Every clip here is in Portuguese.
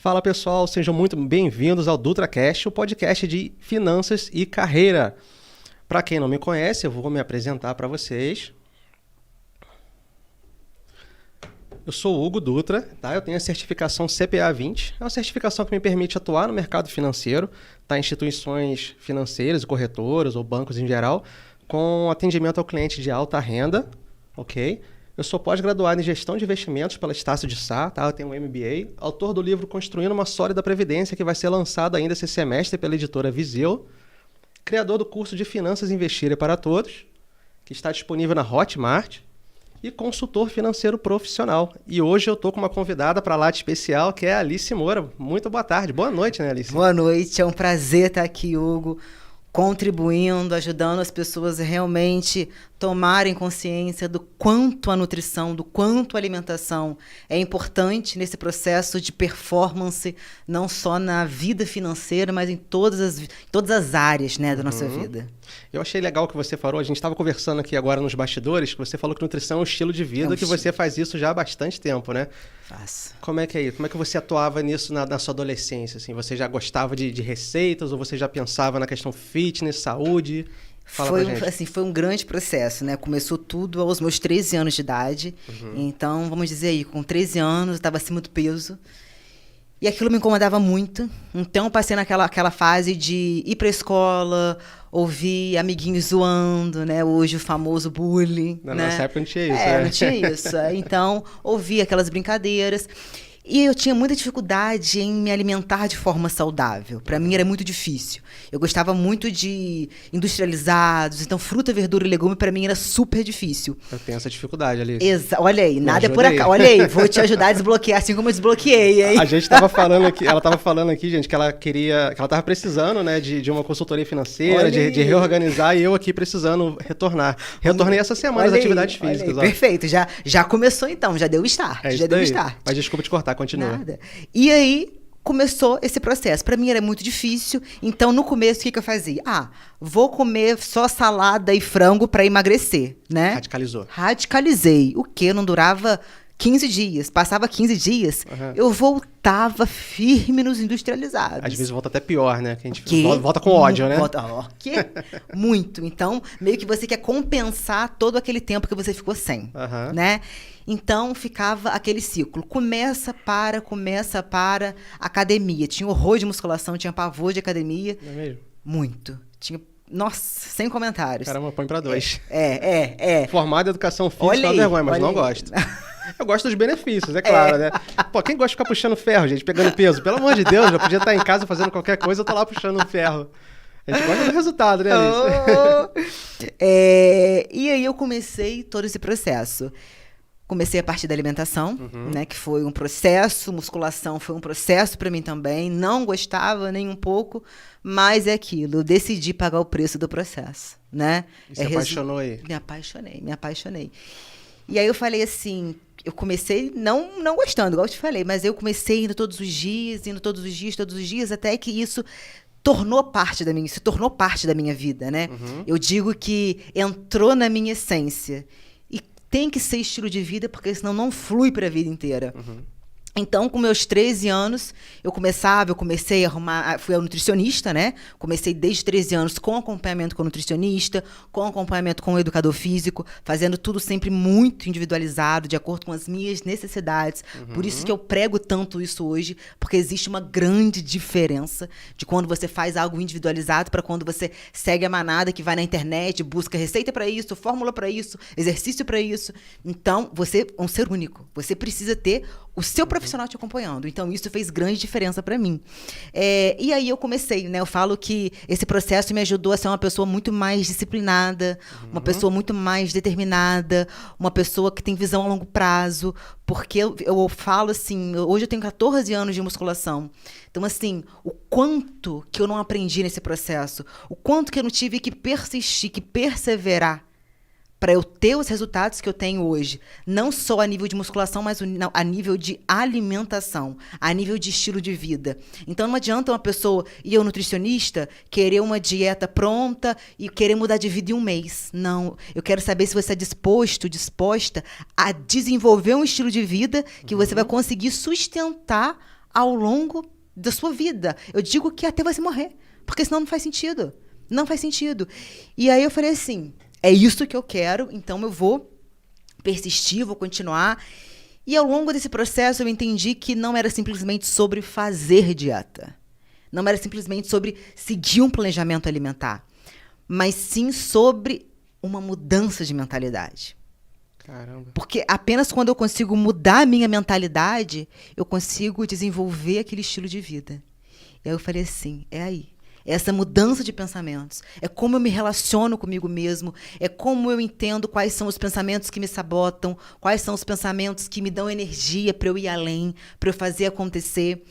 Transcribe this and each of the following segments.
Fala pessoal, sejam muito bem-vindos ao DutraCast, o podcast de finanças e carreira. Para quem não me conhece, eu vou me apresentar para vocês. Eu sou o Hugo Dutra, tá? Eu tenho a certificação CPA 20, é uma certificação que me permite atuar no mercado financeiro, tá? Em instituições financeiras, corretoras ou bancos em geral, com atendimento ao cliente de alta renda, ok? Eu sou pós-graduado em gestão de investimentos pela Estácio de Sá, tá? Eu tenho um MBA, autor do livro Construindo uma Sólida Previdência, que vai ser lançado ainda esse semestre pela editora Viseu, criador do curso de Finanças Investir para Todos, que está disponível na Hotmart, e consultor financeiro profissional. E hoje eu estou com uma convidada para lá de especial, que é a Alice Moura. Muito boa tarde. Boa noite, né, Alice? Boa noite, é um prazer estar aqui, Hugo, contribuindo, ajudando as pessoas a realmente tomarem consciência do quanto a nutrição, do quanto a alimentação é importante nesse processo de performance, não só na vida financeira, mas em todas as áreas, né, da nossa vida. Eu achei legal o que você falou, a gente estava conversando aqui agora nos bastidores, que você falou que nutrição é um estilo de vida, que você faz isso já há bastante tempo, né? Faço. Como é que é isso? Como é que você atuava nisso na sua adolescência? Assim? Você já gostava de receitas ou você já pensava na questão fitness, saúde? Foi um grande processo, né? Começou tudo aos meus 13 anos de idade. Então, vamos dizer aí, com 13 anos, eu estava acima do peso. E aquilo me incomodava muito. Então, eu passei naquela fase de ir para a escola, ouvir amiguinhos zoando, né? Hoje o famoso bullying. Na né? nossa época não tinha isso, né? Não tinha isso. Então, ouvia aquelas brincadeiras. E eu tinha muita dificuldade em me alimentar de forma saudável. Para mim era muito difícil. Eu gostava muito de industrializados, então fruta, verdura e legume para mim era super difícil. Eu tenho essa dificuldade, Alice. Olha aí, nada é por acaso. Olha aí, vou te ajudar a desbloquear, assim como eu desbloqueei, hein? A gente tava falando aqui, ela tava falando aqui, gente, que ela tava precisando, né, de uma consultoria financeira, de reorganizar, e eu aqui precisando retornar. Retornei essa semana às atividades físicas. Ó. Perfeito, já começou então, já deu start. Já deu start. Mas desculpa te cortar, continua. Nada. E aí começou esse processo. Para mim era muito difícil, então no começo o que eu fazia? Vou comer só salada e frango para emagrecer, né? Radicalizou. Radicalizei. O quê? Não durava 15 dias. Passava 15 dias, eu voltava firme nos industrializados. Às vezes volta até pior, né? Que a gente volta com ódio, né? Muito. Então, meio que você quer compensar todo aquele tempo que você ficou sem, né? Então, ficava aquele ciclo. Começa, para, academia. Tinha horror de musculação, tinha pavor de academia. Não é mesmo? Muito. Nossa, sem comentários. Caramba, põe pra 2. Formado em educação física, não é vergonha, mas não gosto. Eu gosto dos benefícios, é claro, né? Pô, quem gosta de ficar puxando ferro, gente, pegando peso? Pelo amor de Deus, eu podia estar em casa fazendo qualquer coisa, eu tô lá puxando um ferro. A gente gosta do resultado, né, Alice? E aí eu comecei todo esse processo. Comecei a partir da alimentação, né, que foi um processo, musculação foi um processo para mim também, não gostava nem um pouco, mas é aquilo, eu decidi pagar o preço do processo, né? E se apaixonou aí? Me apaixonei. E aí eu falei assim, eu comecei não gostando, igual eu te falei, mas eu comecei indo todos os dias, até que isso se tornou parte da minha vida, né? Eu digo que entrou na minha essência. Tem que ser estilo de vida, porque senão não flui para a vida inteira. Então, com meus 13 anos, eu comecei a arrumar, fui a nutricionista, né? Comecei desde 13 anos com acompanhamento com o nutricionista, com acompanhamento com o educador físico, fazendo tudo sempre muito individualizado, de acordo com as minhas necessidades. Por isso que eu prego tanto isso hoje, porque existe uma grande diferença de quando você faz algo individualizado para quando você segue a manada que vai na internet, busca receita para isso, fórmula para isso, exercício para isso. Então, você é um ser único. Você precisa ter o seu profissional te acompanhando. Então, isso fez grande diferença para mim. E aí eu comecei, né? Eu falo que esse processo me ajudou a ser uma pessoa muito mais disciplinada, uma pessoa muito mais determinada, uma pessoa que tem visão a longo prazo, porque eu falo assim, hoje eu tenho 14 anos de musculação. Então, assim, o quanto que eu não aprendi nesse processo, o quanto que eu não tive que persistir, que perseverar, para eu ter os resultados que eu tenho hoje, não só a nível de musculação, mas a nível de alimentação, a nível de estilo de vida. Então, não adianta uma pessoa ir ao nutricionista, querer uma dieta pronta e querer mudar de vida em um mês. Não, eu quero saber se você é disposta a desenvolver um estilo de vida que você vai conseguir sustentar ao longo da sua vida. Eu digo que até você morrer, porque senão não faz sentido. Não faz sentido. E aí eu falei assim, é isso que eu quero, então eu vou persistir, vou continuar. E ao longo desse processo eu entendi que não era simplesmente sobre fazer dieta. Não era simplesmente sobre seguir um planejamento alimentar, mas sim sobre uma mudança de mentalidade. Caramba. Porque apenas quando eu consigo mudar a minha mentalidade, eu consigo desenvolver aquele estilo de vida. E aí eu falei assim, é aí. É essa mudança de pensamentos. É como eu me relaciono comigo mesmo. É como eu entendo quais são os pensamentos que me sabotam, quais são os pensamentos que me dão energia para eu ir além, para eu fazer acontecer.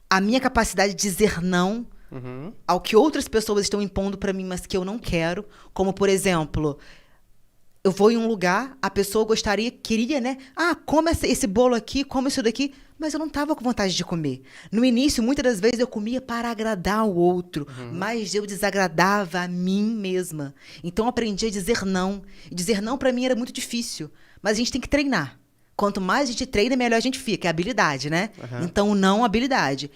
A minha capacidade de dizer não ao que outras pessoas estão impondo para mim, mas que eu não quero. Como, por exemplo, eu vou em um lugar, a pessoa queria, né? Ah, come esse bolo aqui, come isso daqui. Mas eu não estava com vontade de comer. No início, muitas das vezes, eu comia para agradar o outro, mas eu desagradava a mim mesma. Então, eu aprendi a dizer não. E dizer não, para mim, era muito difícil. Mas a gente tem que treinar. Quanto mais a gente treina, melhor a gente fica. É habilidade, né? Então, não, habilidade.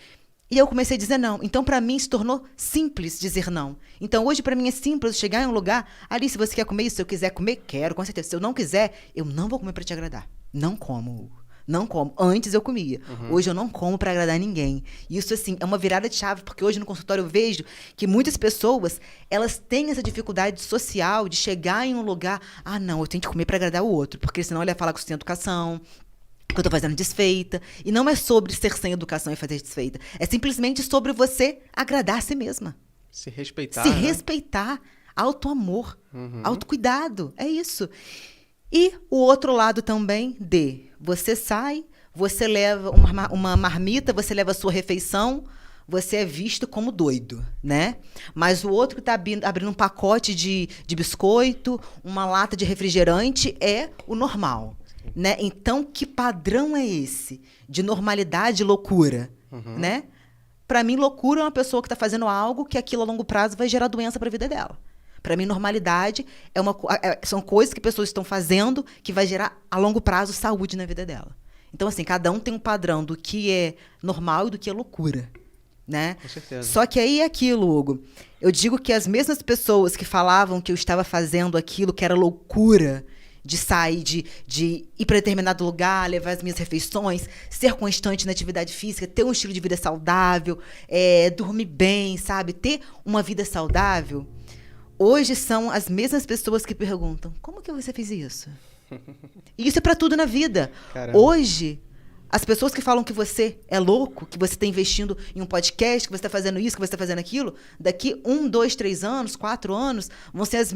E eu comecei a dizer não. Então, para mim, se tornou simples dizer não. Então, hoje, para mim, é simples chegar em um lugar. Ali, se você quer comer isso, se eu quiser comer, quero, com certeza. Se eu não quiser, eu não vou comer para te agradar. Não como, Hugo. Não como. Antes eu comia. Hoje eu não como para agradar ninguém. Isso, assim, é uma virada de chave, porque hoje no consultório eu vejo que muitas pessoas, elas têm essa dificuldade social de chegar em um lugar, ah, não, eu tenho que comer para agradar o outro, porque senão ele vai falar que eu tenho educação, que eu tô fazendo desfeita. E não é sobre ser sem educação e fazer desfeita. É simplesmente sobre você agradar a si mesma. Se respeitar. Se respeitar. Autoamor. Autocuidado. É isso. E o outro lado também você sai, você leva uma marmita, você leva a sua refeição, você é visto como doido, né? Mas o outro que está abrindo um pacote de biscoito, uma lata de refrigerante, é o normal, né? Então, que padrão é esse de normalidade e loucura, né? Para mim, loucura é uma pessoa que está fazendo algo que aquilo a longo prazo vai gerar doença para a vida dela. Para mim, normalidade são coisas que pessoas estão fazendo que vai gerar, a longo prazo, saúde na vida dela. Então, assim, cada um tem um padrão do que é normal e do que é loucura, né? Com certeza. Só que aí é aquilo, Hugo. Eu digo que as mesmas pessoas que falavam que eu estava fazendo aquilo que era loucura, de sair, de ir para determinado lugar, levar as minhas refeições, ser constante na atividade física, ter um estilo de vida saudável, dormir bem, sabe? Ter uma vida saudável. Hoje são as mesmas pessoas que perguntam, como que você fez isso? E isso é para tudo na vida. Caramba. Hoje, as pessoas que falam que você é louco, que você está investindo em um podcast, que você está fazendo isso, que você está fazendo aquilo, daqui 1, 2, 3 anos, 4 anos, vão ser as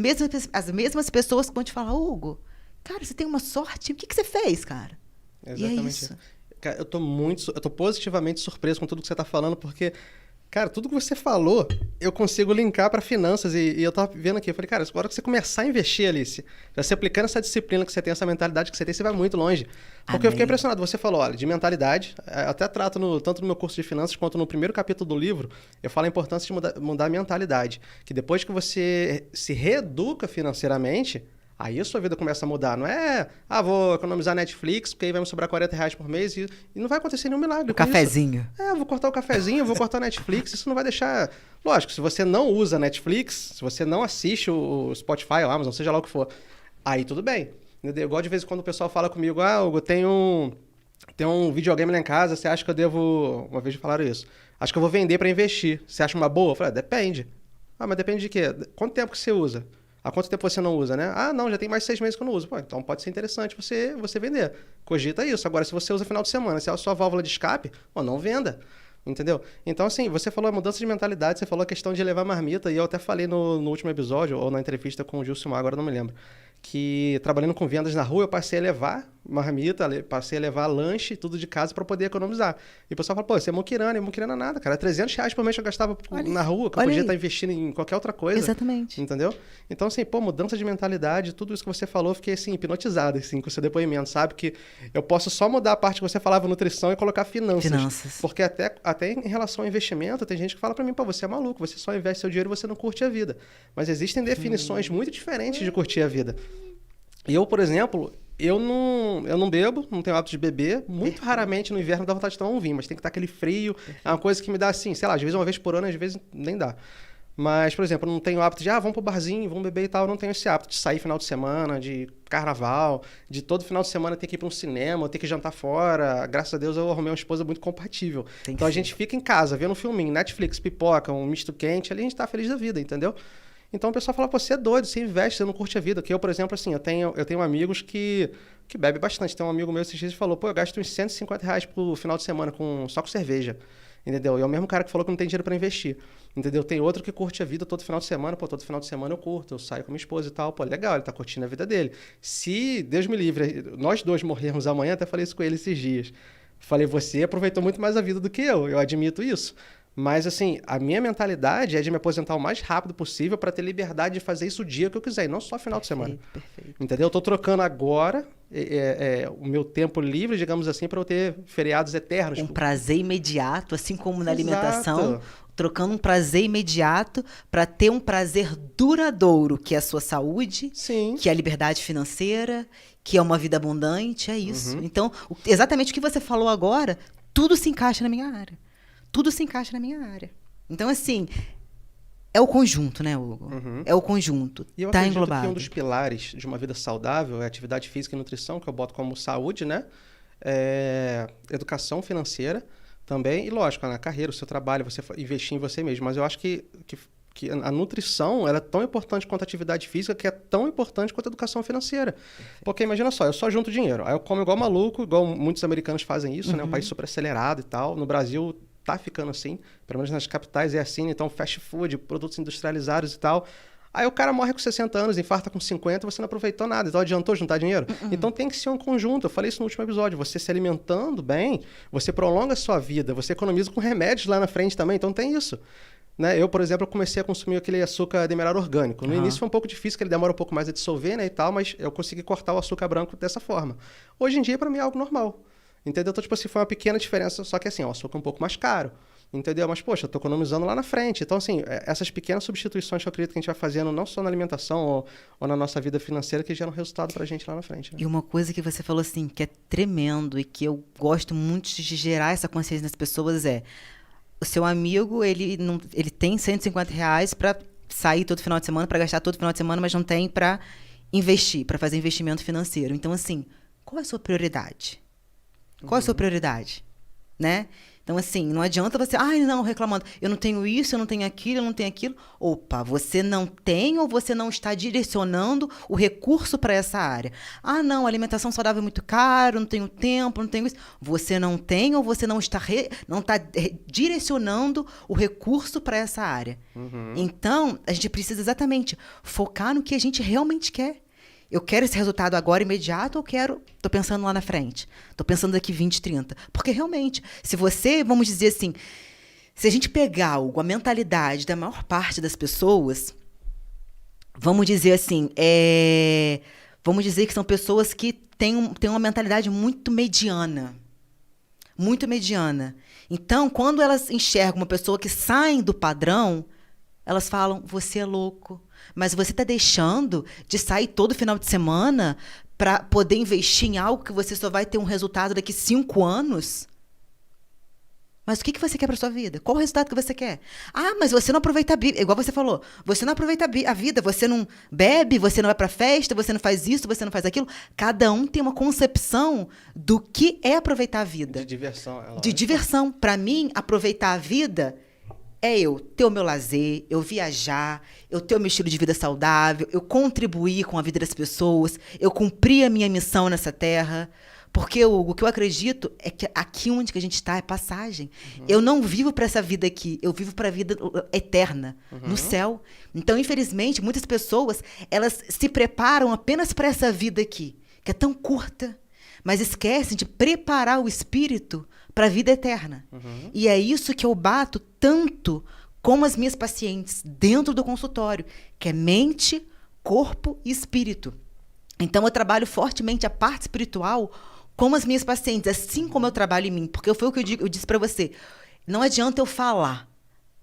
mesmas pessoas que vão te falar, Hugo, cara, você tem uma sorte, o que você fez, cara? Exatamente. E é isso. Cara, eu tô positivamente surpreso com tudo que você está falando, porque... Cara, tudo que você falou, eu consigo linkar para finanças. E eu tava vendo aqui, eu falei, cara, agora que você começar a investir, Alice, já se aplicando essa disciplina que você tem, essa mentalidade que você tem, você vai muito longe. Porque eu fiquei impressionado. Você falou, olha, de mentalidade, até trato tanto no meu curso de finanças quanto no primeiro capítulo do livro, eu falo a importância de mudar a mentalidade. Que depois que você se reeduca financeiramente, aí a sua vida começa a mudar. Não é, vou economizar Netflix, porque aí vai me sobrar R$40 por mês e não vai acontecer nenhum milagre. O cafezinho. Eu vou cortar o cafezinho, vou cortar a Netflix, isso não vai deixar... Lógico, se você não usa Netflix, se você não assiste o Spotify, o Amazon, seja lá o que for, aí tudo bem. Igual de vez em quando o pessoal fala comigo, Hugo, tem um videogame lá em casa, você acha que eu devo... Uma vez falaram isso. Acho que eu vou vender para investir. Você acha uma boa? Eu falei, depende. Mas depende de quê? Quanto tempo que você usa? Há quanto tempo você não usa, né? Não, já tem mais 6 meses que eu não uso. Pô, então pode ser interessante você vender. Cogita isso. Agora, se você usa final de semana, se é a sua válvula de escape, não venda. Entendeu? Então, assim, você falou a mudança de mentalidade, você falou a questão de levar marmita, e eu até falei no último episódio, ou na entrevista com o Gilson, agora não me lembro, que trabalhando com vendas na rua, eu passei a levar marmita, passei a levar lanche, tudo de casa para poder economizar. E o pessoal fala, pô, você é muquirana, é nada, cara. R$300 por mês que eu gastava na rua, que eu podia estar investindo em qualquer outra coisa. Exatamente. Entendeu? Então, assim, mudança de mentalidade, tudo isso que você falou, eu fiquei, assim, hipnotizado, assim, com o seu depoimento, sabe? Que eu posso só mudar a parte que você falava, nutrição, e colocar finanças. Porque até em relação ao investimento, tem gente que fala para mim, pô, você é maluco, você só investe seu dinheiro e você não curte a vida. Mas existem definições muito diferentes de curtir a vida. E eu, por exemplo, Eu não bebo, não tenho hábito de beber. Muito raramente no inverno dá vontade de tomar um vinho, mas tem que estar aquele frio. É uma coisa que me dá assim, sei lá, às vezes uma vez por ano, às vezes nem dá. Mas, por exemplo, eu não tenho o hábito de, vamos pro barzinho, vamos beber e tal. Eu não tenho esse hábito de sair final de semana, de carnaval, de todo final de semana ter que ir para um cinema, ter que jantar fora. Graças a Deus eu arrumei uma esposa muito compatível. Então a gente fica em casa, vendo um filminho, Netflix, pipoca, um misto quente, ali a gente tá feliz da vida, entendeu? Então o pessoal fala, pô, você é doido, você investe, você não curte a vida. Que eu, por exemplo, assim, eu tenho amigos que bebem bastante. Tem um amigo meu esses dias que falou, pô, eu gasto uns R$ 150 pro final de semana só com cerveja. Entendeu? E é o mesmo cara que falou que não tem dinheiro para investir. Entendeu? Tem outro que curte a vida todo final de semana. Pô, todo final de semana eu curto, eu saio com minha esposa e tal. Pô, legal, ele tá curtindo a vida dele. Se, Deus me livre, nós dois morrermos amanhã, até falei isso com ele esses dias. Falei, você aproveitou muito mais a vida do que eu admito isso. Mas, assim, a minha mentalidade é de me aposentar o mais rápido possível para ter liberdade de fazer isso o dia que eu quiser, e não só final de semana. Perfeito. Entendeu? Eu tô trocando agora o meu tempo livre, digamos assim, para eu ter feriados eternos. Um prazer imediato, assim como na alimentação, Exato. trocando um prazer imediato para ter um prazer duradouro, que é a sua saúde, Sim. que é a liberdade financeira, que é uma vida abundante, é isso. Então, exatamente o que você falou agora, tudo se encaixa na minha área. Tudo se encaixa na minha área. Então, assim, é o conjunto, né, Hugo? É o conjunto. E eu tá acredito englobado. que um dos pilares de uma vida saudável é atividade física e nutrição, que eu boto como saúde, né? Educação financeira também. E, lógico, na carreira, o seu trabalho, você investir em você mesmo. Mas eu acho que a nutrição ela é tão importante quanto a atividade física, que é tão importante quanto a educação financeira. Porque imagina só, eu só junto dinheiro. Aí eu como igual maluco, igual muitos americanos fazem isso, né? Um país super acelerado e tal. No Brasil tá ficando assim, pelo menos nas capitais é assim, então fast food, produtos industrializados e tal. Aí o cara morre com 60 anos, infarta com 50, você não aproveitou nada, então adiantou juntar dinheiro? Então tem que ser um conjunto, eu falei isso no último episódio, você se alimentando bem, você prolonga a sua vida, você economiza com remédios lá na frente também, então tem isso. Né? Eu, por exemplo, comecei a consumir aquele açúcar demerara orgânico. No início foi um pouco difícil, que ele demora um pouco mais a dissolver, né, e tal, mas eu consegui cortar o açúcar branco dessa forma. Hoje em dia, para mim, é algo normal. Entendeu? Então, tipo assim, foi uma pequena diferença, só que assim, o açúcar é um pouco mais caro. Entendeu? Mas, poxa, eu tô economizando lá na frente. Então, assim, essas pequenas substituições que eu acredito que a gente vai fazendo, não só na alimentação ou na nossa vida financeira, que geram resultado pra gente lá na frente. Né? E uma coisa que você falou, assim, que é tremendo e que eu gosto muito de gerar essa consciência nas pessoas é: o seu amigo, ele tem R$ 150 para sair todo final de semana, para gastar todo final de semana, mas não tem para investir, para fazer investimento financeiro. Então, assim, qual é a sua prioridade? Qual é a sua prioridade? Né? Então, assim, não adianta você, não, reclamando, eu não tenho isso, eu não tenho aquilo, eu não tenho aquilo. Opa, você não tem ou você não está direcionando o recurso para essa área? Não, alimentação saudável é muito caro, não tenho tempo, não tenho isso. Você não tem ou você não está direcionando o recurso para essa área. Então, a gente precisa exatamente focar no que a gente realmente quer. Eu quero esse resultado agora, imediato, ou tô pensando lá na frente? Tô pensando daqui 20, 30. Porque realmente, se você, vamos dizer assim, se a gente pegar a mentalidade da maior parte das pessoas, vamos dizer assim, vamos dizer que são pessoas que têm uma mentalidade muito mediana. Muito mediana. Então, quando elas enxergam uma pessoa que sai do padrão, elas falam, você é louco. Mas você está deixando de sair todo final de semana para poder investir em algo que você só vai ter um resultado daqui 5 anos? Mas o que você quer para sua vida? Qual o resultado que você quer? Mas você não aproveita a vida. Igual você falou, você não aproveita a vida, você não bebe, você não vai para festa, você não faz isso, você não faz aquilo. Cada um tem uma concepção do que é aproveitar a vida. De diversão. De diversão. Para mim, aproveitar a vida é eu ter o meu lazer, eu viajar, eu ter o meu estilo de vida saudável, eu contribuir com a vida das pessoas, eu cumprir a minha missão nessa terra. Porque, Hugo, o que eu acredito é que aqui onde que a gente está é passagem. Eu não vivo para essa vida aqui, eu vivo para a vida eterna, no céu. Então, infelizmente, muitas pessoas, elas se preparam apenas para essa vida aqui, que é tão curta, mas esquecem de preparar o espírito para a vida eterna. E é isso que eu bato tanto com as minhas pacientes dentro do consultório, que é mente, corpo e espírito. Então, eu trabalho fortemente a parte espiritual com as minhas pacientes, assim como eu trabalho em mim. Porque foi o que eu disse para você. Não adianta eu falar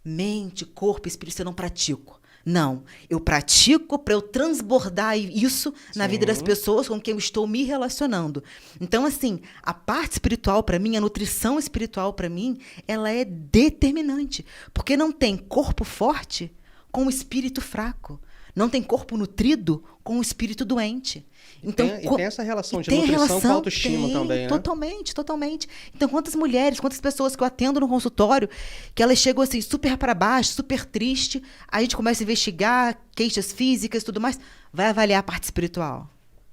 mente, corpo e espírito se eu não pratico. Não, eu pratico para eu transbordar isso na vida das pessoas com quem eu estou me relacionando. Então, assim, a parte espiritual para mim, a nutrição espiritual para mim, ela é determinante. Porque não tem corpo forte com o espírito fraco. Não tem corpo nutrido com o espírito doente. Então, e tem essa relação de nutrição com autoestima também, né? Totalmente, totalmente. Então, quantas mulheres, quantas pessoas que eu atendo no consultório, que elas chegam assim, super para baixo, super triste, aí a gente começa a investigar queixas físicas e tudo mais, vai avaliar a parte espiritual.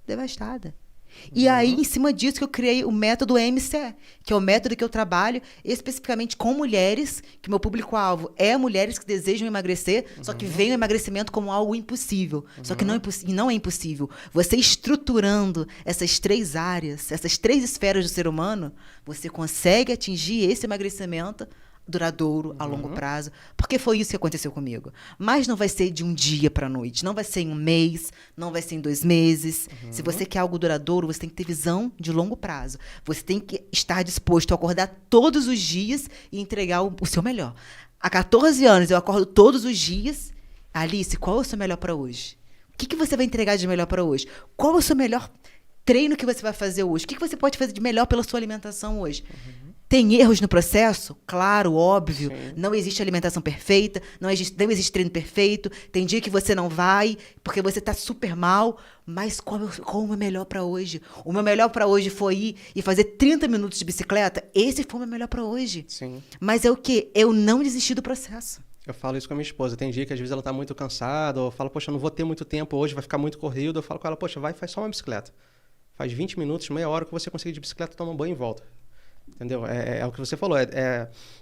Devastada. E aí, em cima disso, que eu criei o método MCE, que é o método que eu trabalho especificamente com mulheres, que meu público-alvo é mulheres que desejam emagrecer, só que veem o emagrecimento como algo impossível. Só que não é impossível. Você estruturando essas 3 áreas, essas 3 esferas do ser humano, você consegue atingir esse emagrecimento duradouro, a longo prazo, porque foi isso que aconteceu comigo. Mas não vai ser de um dia para a noite, não vai ser em um mês, não vai ser em 2 meses. Se você quer algo duradouro, você tem que ter visão de longo prazo. Você tem que estar disposto a acordar todos os dias e entregar o seu melhor. Há 14 anos eu acordo todos os dias. Alice, qual é o seu melhor para hoje? O que você vai entregar de melhor para hoje? Qual é o seu melhor treino que você vai fazer hoje? O que você pode fazer de melhor pela sua alimentação hoje? Tem erros no processo? Claro, óbvio. Sim. Não existe alimentação perfeita, não existe treino perfeito. Tem dia que você não vai, porque você está super mal. Mas qual é o meu melhor para hoje? O meu melhor para hoje foi ir e fazer 30 minutos de bicicleta? Esse foi o meu melhor para hoje. Sim. Mas é o quê? Eu não desisti do processo. Eu falo isso com a minha esposa. Tem dia que às vezes ela está muito cansada, ou fala, poxa, eu não vou ter muito tempo hoje, vai ficar muito corrido. Eu falo com ela, poxa, vai e faz só uma bicicleta. Faz 20 minutos, meia hora que você conseguir de bicicleta, toma um banho e volta. Entendeu? É o que você falou.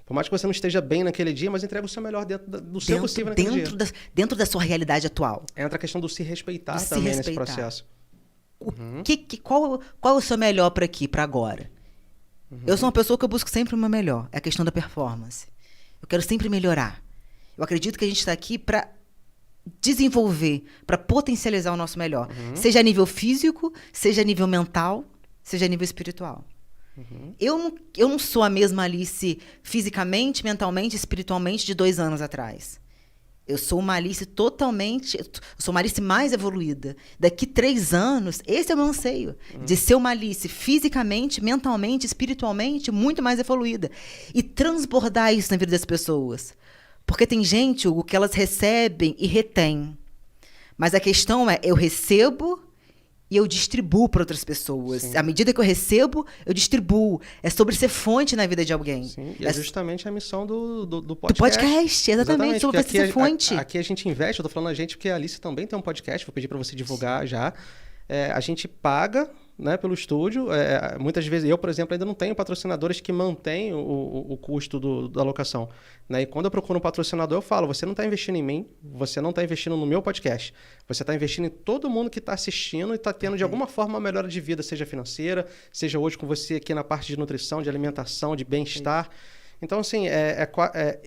Por mais que você não esteja bem naquele dia, mas entrega o seu melhor dentro do seu possível naquele dia. Dentro da sua realidade atual. Entra a questão do se respeitar também nesse processo. Qual é o seu melhor para aqui, para agora? Eu sou uma pessoa que eu busco sempre o meu melhor. É a questão da performance. Eu quero sempre melhorar. Eu acredito que a gente está aqui para desenvolver, para potencializar o nosso melhor. Seja a nível físico, seja a nível mental, seja a nível espiritual. Eu não sou a mesma Alice fisicamente, mentalmente, espiritualmente de 2 anos atrás. Eu sou uma Alice sou uma Alice mais evoluída. Daqui 3 anos, esse é o meu anseio, de ser uma Alice fisicamente, mentalmente, espiritualmente muito mais evoluída. E transbordar isso na vida das pessoas. Porque tem gente, Hugo, que elas recebem e retêm. Mas a questão é, eu recebo e eu distribuo para outras pessoas. Sim. À medida que eu recebo, eu distribuo. É sobre ser fonte na vida de alguém. Sim, e é justamente a missão do podcast. Do podcast, exatamente. Sobre você ser fonte. Aqui a gente investe, eu tô falando a gente porque a Alice também tem um podcast, vou pedir para você divulgar já. A gente paga, né, pelo estúdio. Muitas vezes, eu, por exemplo, ainda não tenho patrocinadores que mantêm o custo da locação. Né? E quando eu procuro um patrocinador, eu falo, você não está investindo em mim, você não está investindo no meu podcast. Você está investindo em todo mundo que está assistindo e está tendo, de alguma forma, uma melhora de vida, seja financeira, seja hoje com você aqui na parte de nutrição, de alimentação, de bem-estar. Então, assim,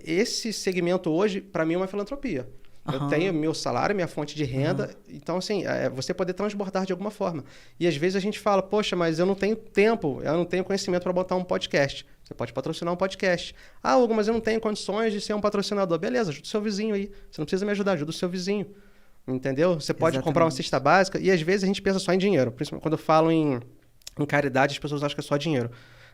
esse segmento hoje, para mim, é uma filantropia. Eu tenho meu salário, minha fonte de renda. Então, assim, você poder transbordar de alguma forma. E às vezes a gente fala, poxa, mas eu não tenho tempo, eu não tenho conhecimento para botar um podcast. Você pode patrocinar um podcast. Ah, Hugo, mas eu não tenho condições de ser um patrocinador. Beleza, ajuda o seu vizinho aí. Você não precisa me ajudar, ajuda o seu vizinho. Entendeu? Você pode comprar uma cesta básica. E às vezes a gente pensa só em dinheiro. Principalmente quando eu falo em caridade, as pessoas acham que é só dinheiro.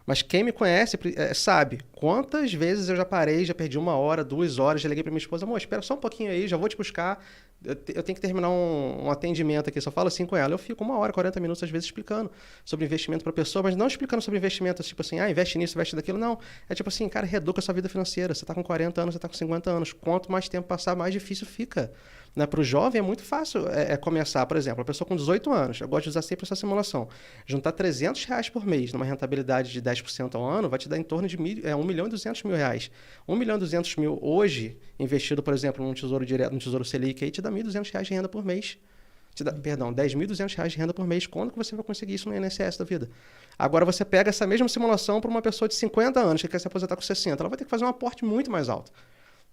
Mas quem me conhece sabe quantas vezes eu já parei, já perdi 1 hora, 2 horas, já liguei para minha esposa, amor, espera só um pouquinho aí, já vou te buscar, eu tenho que terminar um atendimento aqui, só falo assim com ela. Eu fico 1 hora, 40 minutos às vezes explicando sobre investimento para a pessoa, mas não explicando sobre investimento, tipo assim, investe nisso, investe daquilo, não. É tipo assim, cara, reeduca a sua vida financeira, você está com 40 anos, você está com 50 anos, quanto mais tempo passar, mais difícil fica. Né? Para o jovem é muito fácil começar, por exemplo, a pessoa com 18 anos, eu gosto de usar sempre essa simulação, juntar R$300 por mês numa rentabilidade de 10% ao ano vai te dar em torno de R$1.200.000. R$1.200.000 hoje, investido, por exemplo, num tesouro direto, num tesouro Selic, aí te dá R$1.200 de renda por mês. R$10.200 de renda por mês. Quando que você vai conseguir isso no INSS da vida? Agora você pega essa mesma simulação para uma pessoa de 50 anos que quer se aposentar com 60, ela vai ter que fazer um aporte muito mais alto.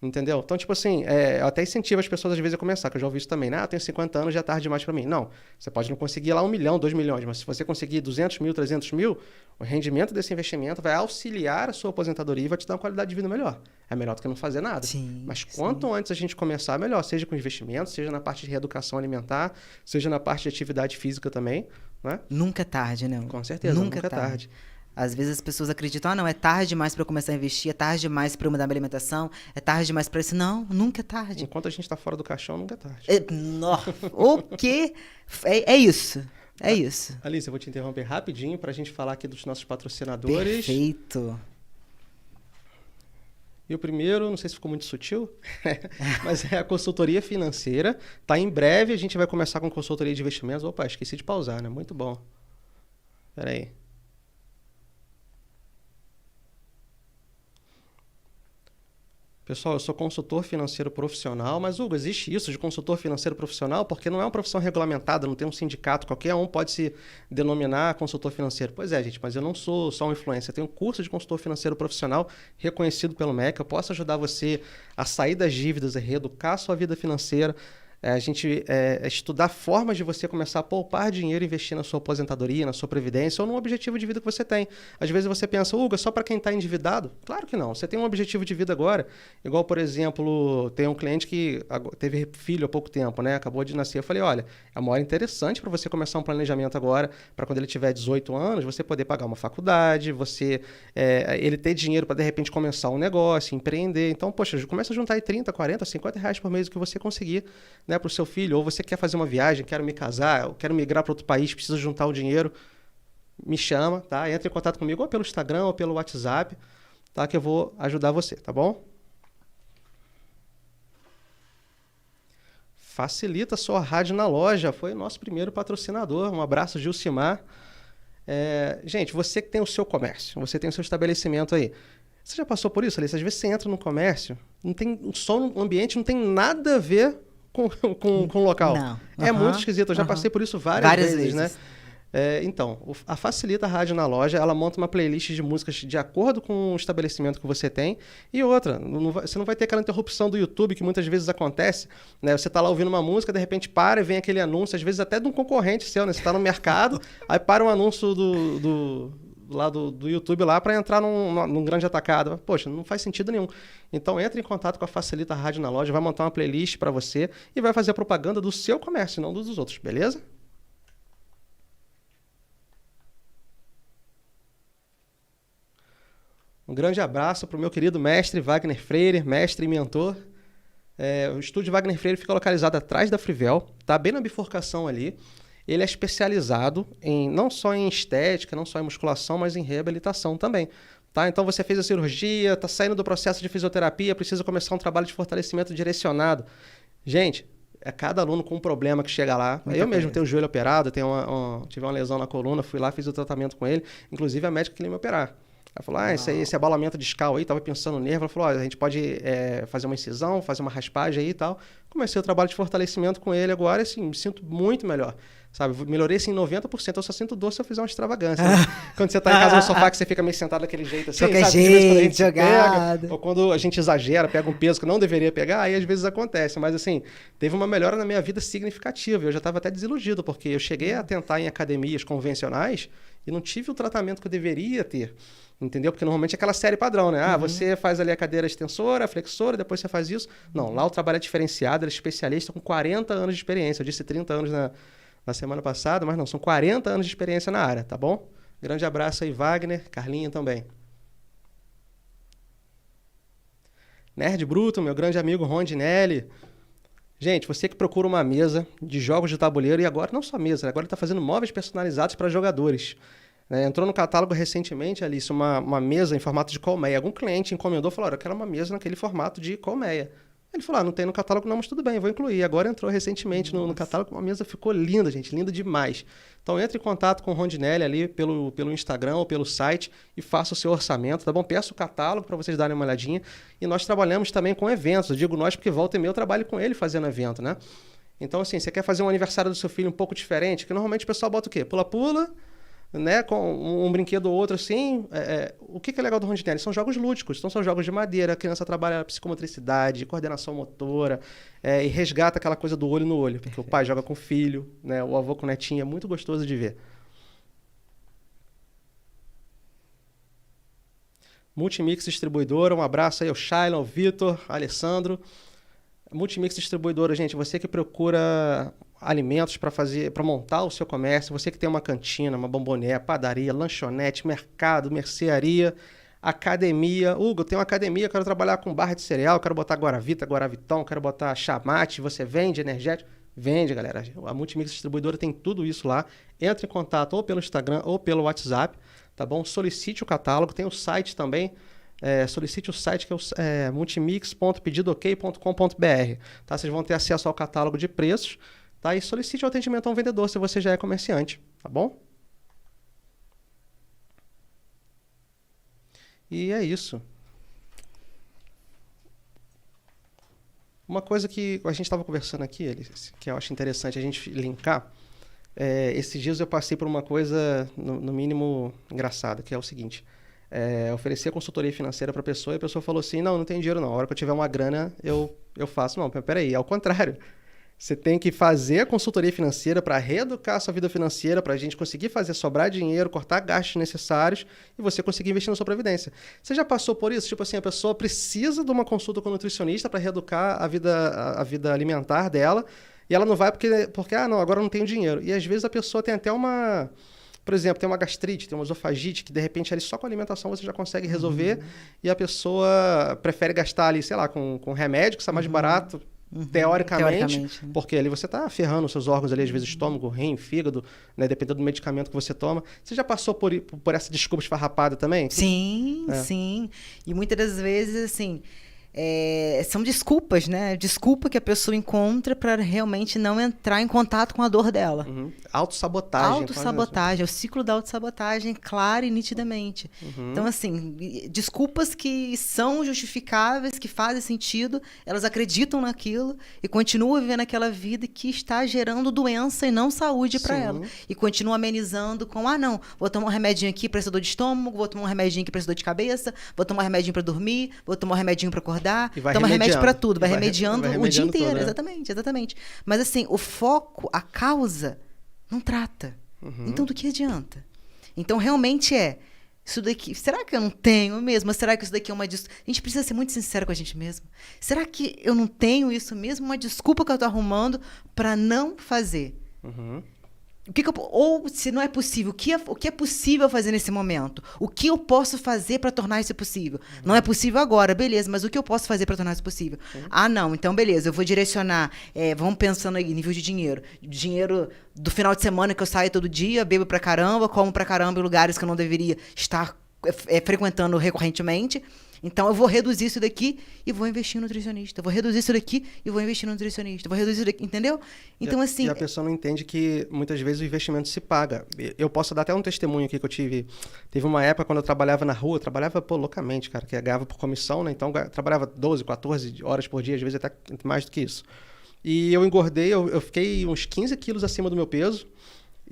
Entendeu? Então, tipo assim, eu até incentivo as pessoas às vezes a começar, que eu já ouvi isso também, né? Ah, eu tenho 50 anos, já é tarde demais para mim. Não, você pode não conseguir lá 1 milhão, 2 milhões, mas se você conseguir 200 mil, 300 mil, o rendimento desse investimento vai auxiliar a sua aposentadoria e vai te dar uma qualidade de vida melhor. É melhor do que não fazer nada. Sim, Mas sim. quanto antes a gente começar, melhor. Seja com investimentos, seja na parte de reeducação alimentar, seja na parte de atividade física também, né? Nunca é tarde, né? Com certeza, nunca é tarde. Às vezes as pessoas acreditam, não, é tarde demais para eu começar a investir, é tarde demais para eu mudar minha alimentação, é tarde demais para isso. Não, nunca é tarde. Enquanto a gente está fora do caixão, nunca é tarde. O que? É isso. É isso. Alice, eu vou te interromper rapidinho para a gente falar aqui dos nossos patrocinadores. Perfeito. E o primeiro, não sei se ficou muito sutil, mas é a consultoria financeira. Tá, em breve a gente vai começar com consultoria de investimentos. Opa, esqueci de pausar, né? Muito bom. Espera aí. Pessoal, eu sou consultor financeiro profissional, mas, Hugo, existe isso de consultor financeiro profissional? Porque não é uma profissão regulamentada, não tem um sindicato, qualquer um pode se denominar consultor financeiro. Pois é, gente, mas eu não sou só um influencer, eu tenho um curso de consultor financeiro profissional reconhecido pelo MEC, eu posso ajudar você a sair das dívidas, a reeducar a sua vida financeira, a gente estudar formas de você começar a poupar dinheiro e investir na sua aposentadoria, na sua previdência ou num objetivo de vida que você tem. Às vezes você pensa, Hugo, é só para quem está endividado? Claro que não. Você tem um objetivo de vida agora. Igual, por exemplo, tem um cliente que teve filho há pouco tempo, né? Acabou de nascer. Eu falei, olha, é uma hora interessante para você começar um planejamento agora, para quando ele tiver 18 anos, você poder pagar uma faculdade, ele ter dinheiro para, de repente, começar um negócio, empreender. Então, poxa, começa a juntar aí 30, 40, 50 reais por mês o que você conseguir, né, para o seu filho, ou você quer fazer uma viagem, quero me casar, eu quero migrar para outro país, preciso juntar o dinheiro, me chama, tá? Entre em contato comigo ou pelo Instagram ou pelo WhatsApp, tá? Que eu vou ajudar você, tá bom? Facilita a sua rádio na loja, foi o nosso primeiro patrocinador. Um abraço, Gilcimar. Gente, você que tem o seu comércio, você tem o seu estabelecimento aí. Você já passou por isso, Alice? Às vezes você entra no comércio, não tem, o som no ambiente não tem nada a ver com o local. Não. É muito esquisito. Eu já passei por isso várias vezes, né? Então, a Facilita Rádio na loja, ela monta uma playlist de músicas de acordo com o estabelecimento que você tem. E outra, você não vai ter aquela interrupção do YouTube que muitas vezes acontece, né? Você está lá ouvindo uma música, de repente para e vem aquele anúncio, às vezes até de um concorrente seu, né? Você está no mercado, aí para um anúncio do YouTube lá para entrar num grande atacado. Poxa, não faz sentido nenhum. Então entre em contato com a Facilita Rádio na loja, vai montar uma playlist para você e vai fazer a propaganda do seu comércio, não dos outros, beleza? Um grande abraço para o meu querido mestre Wagner Freire, mestre e mentor. O estúdio Wagner Freire fica localizado atrás da Frivel, tá bem na bifurcação ali. Ele é especializado não só em estética, não só em musculação, mas em reabilitação também. Tá? Então você fez a cirurgia, está saindo do processo de fisioterapia, precisa começar um trabalho de fortalecimento direcionado. Gente, é cada aluno com um problema que chega lá. Eu mesmo tenho o joelho operado, tive uma lesão na coluna, fui lá, fiz o tratamento com ele. Inclusive a médica queria me operar. Ela falou, esse abalamento discal aí, tava pensando no nervo. Ela falou, a gente pode fazer uma incisão, fazer uma raspagem aí e tal. Comecei o trabalho de fortalecimento com ele agora e assim, me sinto muito melhor. Sabe, melhorei assim 90%, eu só sinto dor se eu fizer uma extravagância. Né? Quando você tá em casa no sofá, que você fica meio sentado daquele jeito assim, qualquer sabe? jeito, jogado. Ou quando a gente exagera, pega um peso que não deveria pegar, aí às vezes acontece. Mas assim, teve uma melhora na minha vida significativa. Eu já estava até desiludido, porque eu cheguei a tentar em academias convencionais e não tive o tratamento que eu deveria ter. Entendeu? Porque normalmente é aquela série padrão, né? Você faz ali a cadeira extensora, a flexora, depois você faz isso. Não, lá o trabalho é diferenciado, ele é especialista com 40 anos de experiência. Eu disse 30 anos na semana passada, mas não, são 40 anos de experiência na área, tá bom? Grande abraço aí, Wagner, Carlinha também. Nerd Bruto, meu grande amigo Rondinelli. Gente, você que procura uma mesa de jogos de tabuleiro, e agora não só mesa, agora ele está fazendo móveis personalizados para jogadores. Entrou no catálogo recentemente, Alice, uma mesa em formato de colmeia. Algum cliente encomendou e falou, eu quero uma mesa naquele formato de colmeia. Ele falou, não tem no catálogo não, mas tudo bem, vou incluir. Agora entrou recentemente no catálogo, uma mesa ficou linda, gente, linda demais. Então entre em contato com o Rondinelli ali pelo Instagram ou pelo site e faça o seu orçamento, tá bom? Peça o catálogo para vocês darem uma olhadinha. E nós trabalhamos também com eventos, eu digo nós porque volta e meia eu trabalho com ele fazendo evento, né? Então assim, você quer fazer um aniversário do seu filho um pouco diferente, que normalmente o pessoal bota o quê? Pula-pula, né, com um brinquedo ou outro assim. O que é legal do Rondinelli? São jogos lúdicos, então são jogos de madeira, a criança trabalha psicomotricidade, coordenação motora, e resgata aquela coisa do olho no olho, porque o pai joga com o filho, né, o avô com o netinho, é muito gostoso de ver. Multimix Distribuidora, um abraço aí ao Shailon, ao Vitor, ao Alessandro. Multimix Distribuidora, gente, você que procura alimentos para montar o seu comércio, você que tem uma cantina, uma bomboniere, padaria, lanchonete, mercado, mercearia, academia. Hugo, eu tenho uma academia, eu quero trabalhar com barra de cereal, quero botar Guaravita, Guaravitão, quero botar chamate, você vende energético? Vende, galera. A Multimix Distribuidora tem tudo isso lá. Entre em contato ou pelo Instagram ou pelo WhatsApp, tá bom? Solicite o catálogo, tem o site também. Solicite o site que é multimix.pedidok.com.br, tá? Vocês vão ter acesso ao catálogo de preços, tá? E solicite o atendimento a um vendedor se você já é comerciante, tá bom? E é isso. Uma coisa que a gente estava conversando aqui, que eu acho interessante a gente linkar, esses dias eu passei por uma coisa, no mínimo, engraçada, que é o seguinte. Oferecer consultoria financeira para a pessoa e a pessoa falou assim, não tem dinheiro não, a hora que eu tiver uma grana eu faço. Não, peraí, ao contrário. Você tem que fazer a consultoria financeira para reeducar a sua vida financeira, para a gente conseguir fazer sobrar dinheiro, cortar gastos necessários e você conseguir investir na sua previdência. Você já passou por isso? Tipo assim, a pessoa precisa de uma consulta com um nutricionista para reeducar a vida alimentar dela e ela não vai porque não, agora eu não tenho dinheiro. E às vezes a pessoa tem até por exemplo, tem uma gastrite, tem uma esofagite, que de repente ali só com a alimentação você já consegue resolver e a pessoa prefere gastar ali, sei lá, com remédio, que está mais barato, teoricamente, porque ali você está ferrando os seus órgãos ali, às vezes estômago, rim, fígado, né, dependendo do medicamento que você toma. Você já passou por essa desculpa esfarrapada também? Sim, sim. E muitas das vezes, assim, são desculpas, né? Desculpa que a pessoa encontra para realmente não entrar em contato com a dor dela. Autossabotagem. Autossabotagem, é o ciclo da autossabotagem, claro e nitidamente. Então, assim, desculpas que são justificáveis, que fazem sentido, elas acreditam naquilo e continuam vivendo aquela vida que está gerando doença e não saúde para ela. E continuam amenizando com, não, vou tomar um remedinho aqui para essa dor de estômago, vou tomar um remedinho aqui para essa dor de cabeça, vou tomar um remedinho para dormir, vou tomar um remedinho para acordar. Toma remédio para tudo, vai remediando o dia inteiro. Tudo, né? Exatamente. Mas assim, o foco, a causa, não trata. Então, do que adianta? Então, realmente isso daqui, será que eu não tenho mesmo? Será que isso daqui é uma desculpa? A gente precisa ser muito sincero com a gente mesmo. Será que eu não tenho isso mesmo? Uma desculpa que eu estou arrumando para não fazer? Ou, se não é possível, o que é possível fazer nesse momento? O que eu posso fazer para tornar isso possível? Não é possível agora, beleza, mas o que eu posso fazer para tornar isso possível? Não, então beleza, eu vou direcionar, vamos pensando aí, nível de dinheiro. Dinheiro do final de semana que eu saio todo dia, bebo pra caramba, como pra caramba em lugares que eu não deveria estar frequentando recorrentemente. Então, eu vou reduzir isso daqui e vou investir no nutricionista. Eu vou reduzir isso daqui e vou investir no nutricionista. Eu vou reduzir isso daqui, entendeu? Então, assim... E a pessoa não entende que, muitas vezes, o investimento se paga. Eu posso dar até um testemunho aqui que eu tive. Teve uma época, quando eu trabalhava na rua, eu trabalhava, loucamente, cara, que eu ganhava por comissão, né? Então, eu trabalhava 12, 14 horas por dia, às vezes até mais do que isso. E eu engordei, eu fiquei uns 15 quilos acima do meu peso.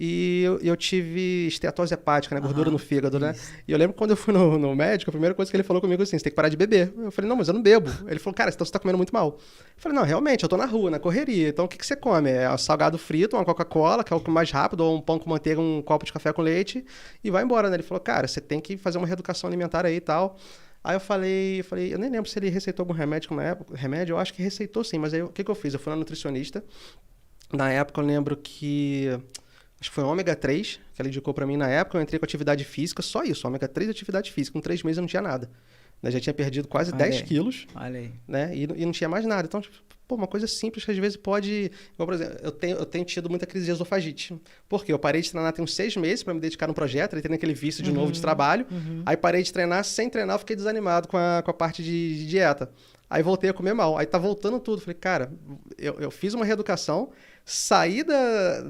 E eu tive esteatose hepática, né? Gordura no fígado, né? E eu lembro que quando eu fui no médico, a primeira coisa que ele falou comigo assim, você tem que parar de beber. Eu falei, não, mas eu não bebo. Ele falou, cara, então você tá comendo muito mal. Eu falei, não, realmente, eu tô na rua, na correria. Então o que você come? É um salgado frito, uma Coca-Cola, que é o mais rápido, ou um pão com manteiga, um copo de café com leite, e vai embora, né? Ele falou, cara, você tem que fazer uma reeducação alimentar aí e tal. Aí eu falei, eu nem lembro se ele receitou algum remédio na época. Remédio, eu acho que receitou sim, mas aí o que eu fiz? Eu fui na nutricionista. Na época eu lembro que... Acho que foi o ômega 3, que ela indicou pra mim na época. Eu entrei com atividade física, só isso, ômega 3 e atividade física. Com 3 meses eu não tinha nada. Eu já tinha perdido quase 10 quilos. Olha aí. Né? E não tinha mais nada. Então, uma coisa simples que às vezes pode... Por exemplo, eu tenho tido muita crise de esofagite. Por quê? Eu parei de treinar tem uns 6 meses para me dedicar no projeto. Entrei naquele vício de novo de trabalho. Aí parei de treinar. Sem treinar, eu fiquei desanimado com a parte de dieta. Aí voltei a comer mal. Aí tá voltando tudo. Falei, cara, eu fiz uma reeducação, saí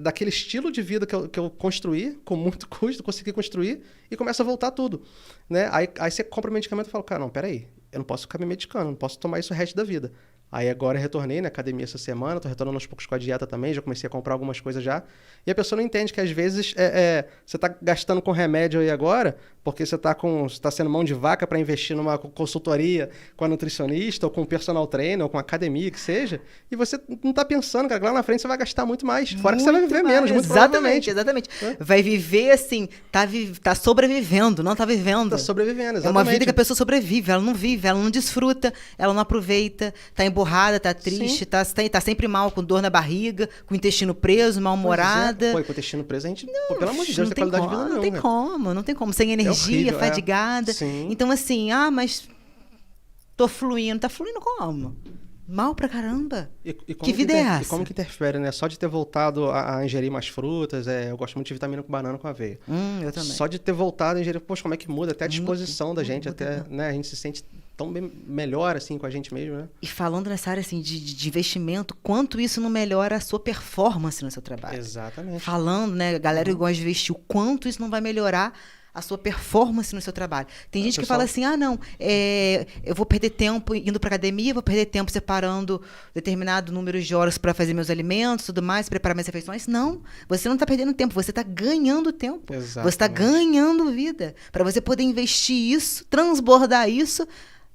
daquele estilo de vida que eu construí, com muito custo, consegui construir, e começa a voltar tudo. Né? Aí você compra medicamento e fala, cara, não, peraí, eu não posso ficar me medicando, não posso tomar isso o resto da vida. Aí agora eu retornei na academia essa semana, tô retornando aos poucos com a dieta também, já comecei a comprar algumas coisas já. E a pessoa não entende que às vezes você tá gastando com remédio aí agora, porque você tá sendo mão de vaca para investir numa consultoria com a nutricionista, ou com o personal trainer, ou com a academia, que seja, e você não tá pensando, cara, que lá na frente você vai gastar muito mais. Fora que você vai viver menos, muito provavelmente. Exatamente. Vai viver assim, tá sobrevivendo, não tá vivendo. Tá sobrevivendo, exatamente. É uma vida que a pessoa sobrevive, ela não vive, ela não desfruta, ela não aproveita, tá emburrada, tá triste, tá sempre mal, com dor na barriga, com o intestino preso, mal-humorada. Pô, com o intestino preso a gente, pelo amor de Deus, não tem qualidade de vida nenhuma. Não tem como, sem energia, horrível, fadigada. Sim. Então assim, mas tô fluindo. Tá fluindo como? Mal pra caramba. Que vida é essa? E como que interfere, né? Só de ter voltado a ingerir mais frutas, eu gosto muito de vitamina com banana com aveia. Eu também. Só de ter voltado a ingerir, poxa, como é que muda? Até a disposição da gente, muda. né? A gente se sente tão bem, melhor, assim, com a gente mesmo, né? E falando nessa área, assim, de investimento, quanto isso não melhora a sua performance no seu trabalho? Exatamente. Falando, né? A galera que gosta de investir, o quanto isso não vai melhorar a sua performance no seu trabalho. Tem gente que fala assim, eu vou perder tempo indo para academia, vou perder tempo separando determinado número de horas para fazer meus alimentos, tudo mais, preparar minhas refeições. Não, você não está perdendo tempo, você está ganhando tempo. Exatamente. Você está ganhando vida. Para você poder investir isso, transbordar isso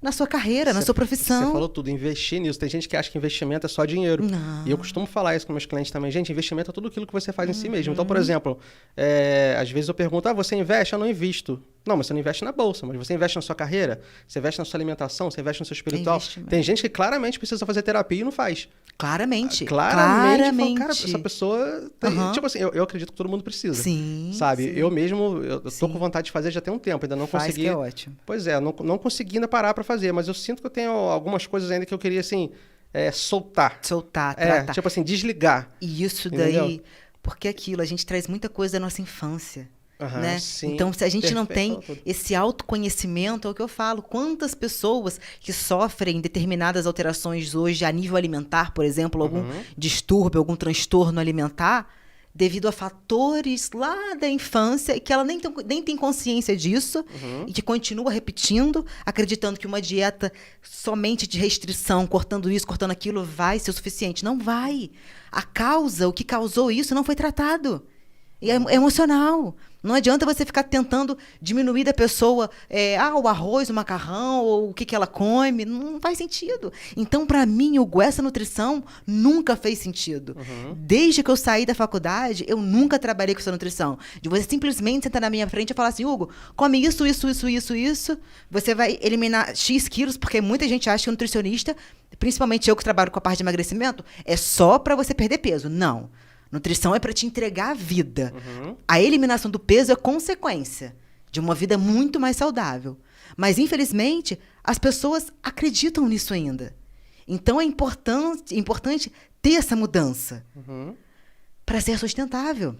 na sua carreira, na sua profissão. Você falou tudo, investir nisso. Tem gente que acha que investimento é só dinheiro. Não. E eu costumo falar isso com meus clientes também. Gente, investimento é tudo aquilo que você faz em si mesmo. Então, por exemplo, às vezes eu pergunto, você investe? Eu não invisto. Não, mas você não investe na bolsa, mas você investe na sua carreira, você investe na sua alimentação, você investe no seu espiritual. Tem gente que claramente precisa fazer terapia e não faz. Claramente. Claramente. Cara, essa pessoa... Tipo assim, eu acredito que todo mundo precisa. Sim. Sabe? Sim. Eu mesmo, eu tô com vontade de fazer já tem um tempo, ainda não consegui. Que é ótimo. Pois é, não consegui ainda parar pra fazer, mas eu sinto que eu tenho algumas coisas ainda que eu queria, assim, soltar. Tratar. Tipo assim, desligar. E isso Entendeu? daí... Porque aquilo, a gente traz muita coisa da nossa infância. Né? Sim, então, se a gente não tem esse autoconhecimento, é o que eu falo, quantas pessoas que sofrem determinadas alterações hoje a nível alimentar, por exemplo, algum distúrbio, algum transtorno alimentar, devido a fatores lá da infância, e que ela nem tem consciência disso, e que continua repetindo, acreditando que uma dieta somente de restrição, cortando isso, cortando aquilo, vai ser o suficiente. Não vai. O que causou isso não foi tratado. E é emocional. Não adianta você ficar tentando diminuir da pessoa o arroz, o macarrão, ou o que ela come. Não faz sentido. Então, para mim, Hugo, essa nutrição nunca fez sentido. Desde que eu saí da faculdade, eu nunca trabalhei com essa nutrição. De você simplesmente sentar na minha frente e falar assim, Hugo, come isso. Você vai eliminar X quilos, porque muita gente acha que o nutricionista, principalmente eu que trabalho com a parte de emagrecimento, é só para você perder peso. Não. Nutrição é para te entregar a vida. A eliminação do peso é consequência de uma vida muito mais saudável. Mas, infelizmente, as pessoas acreditam nisso ainda. Então, é importante ter essa mudança para ser sustentável.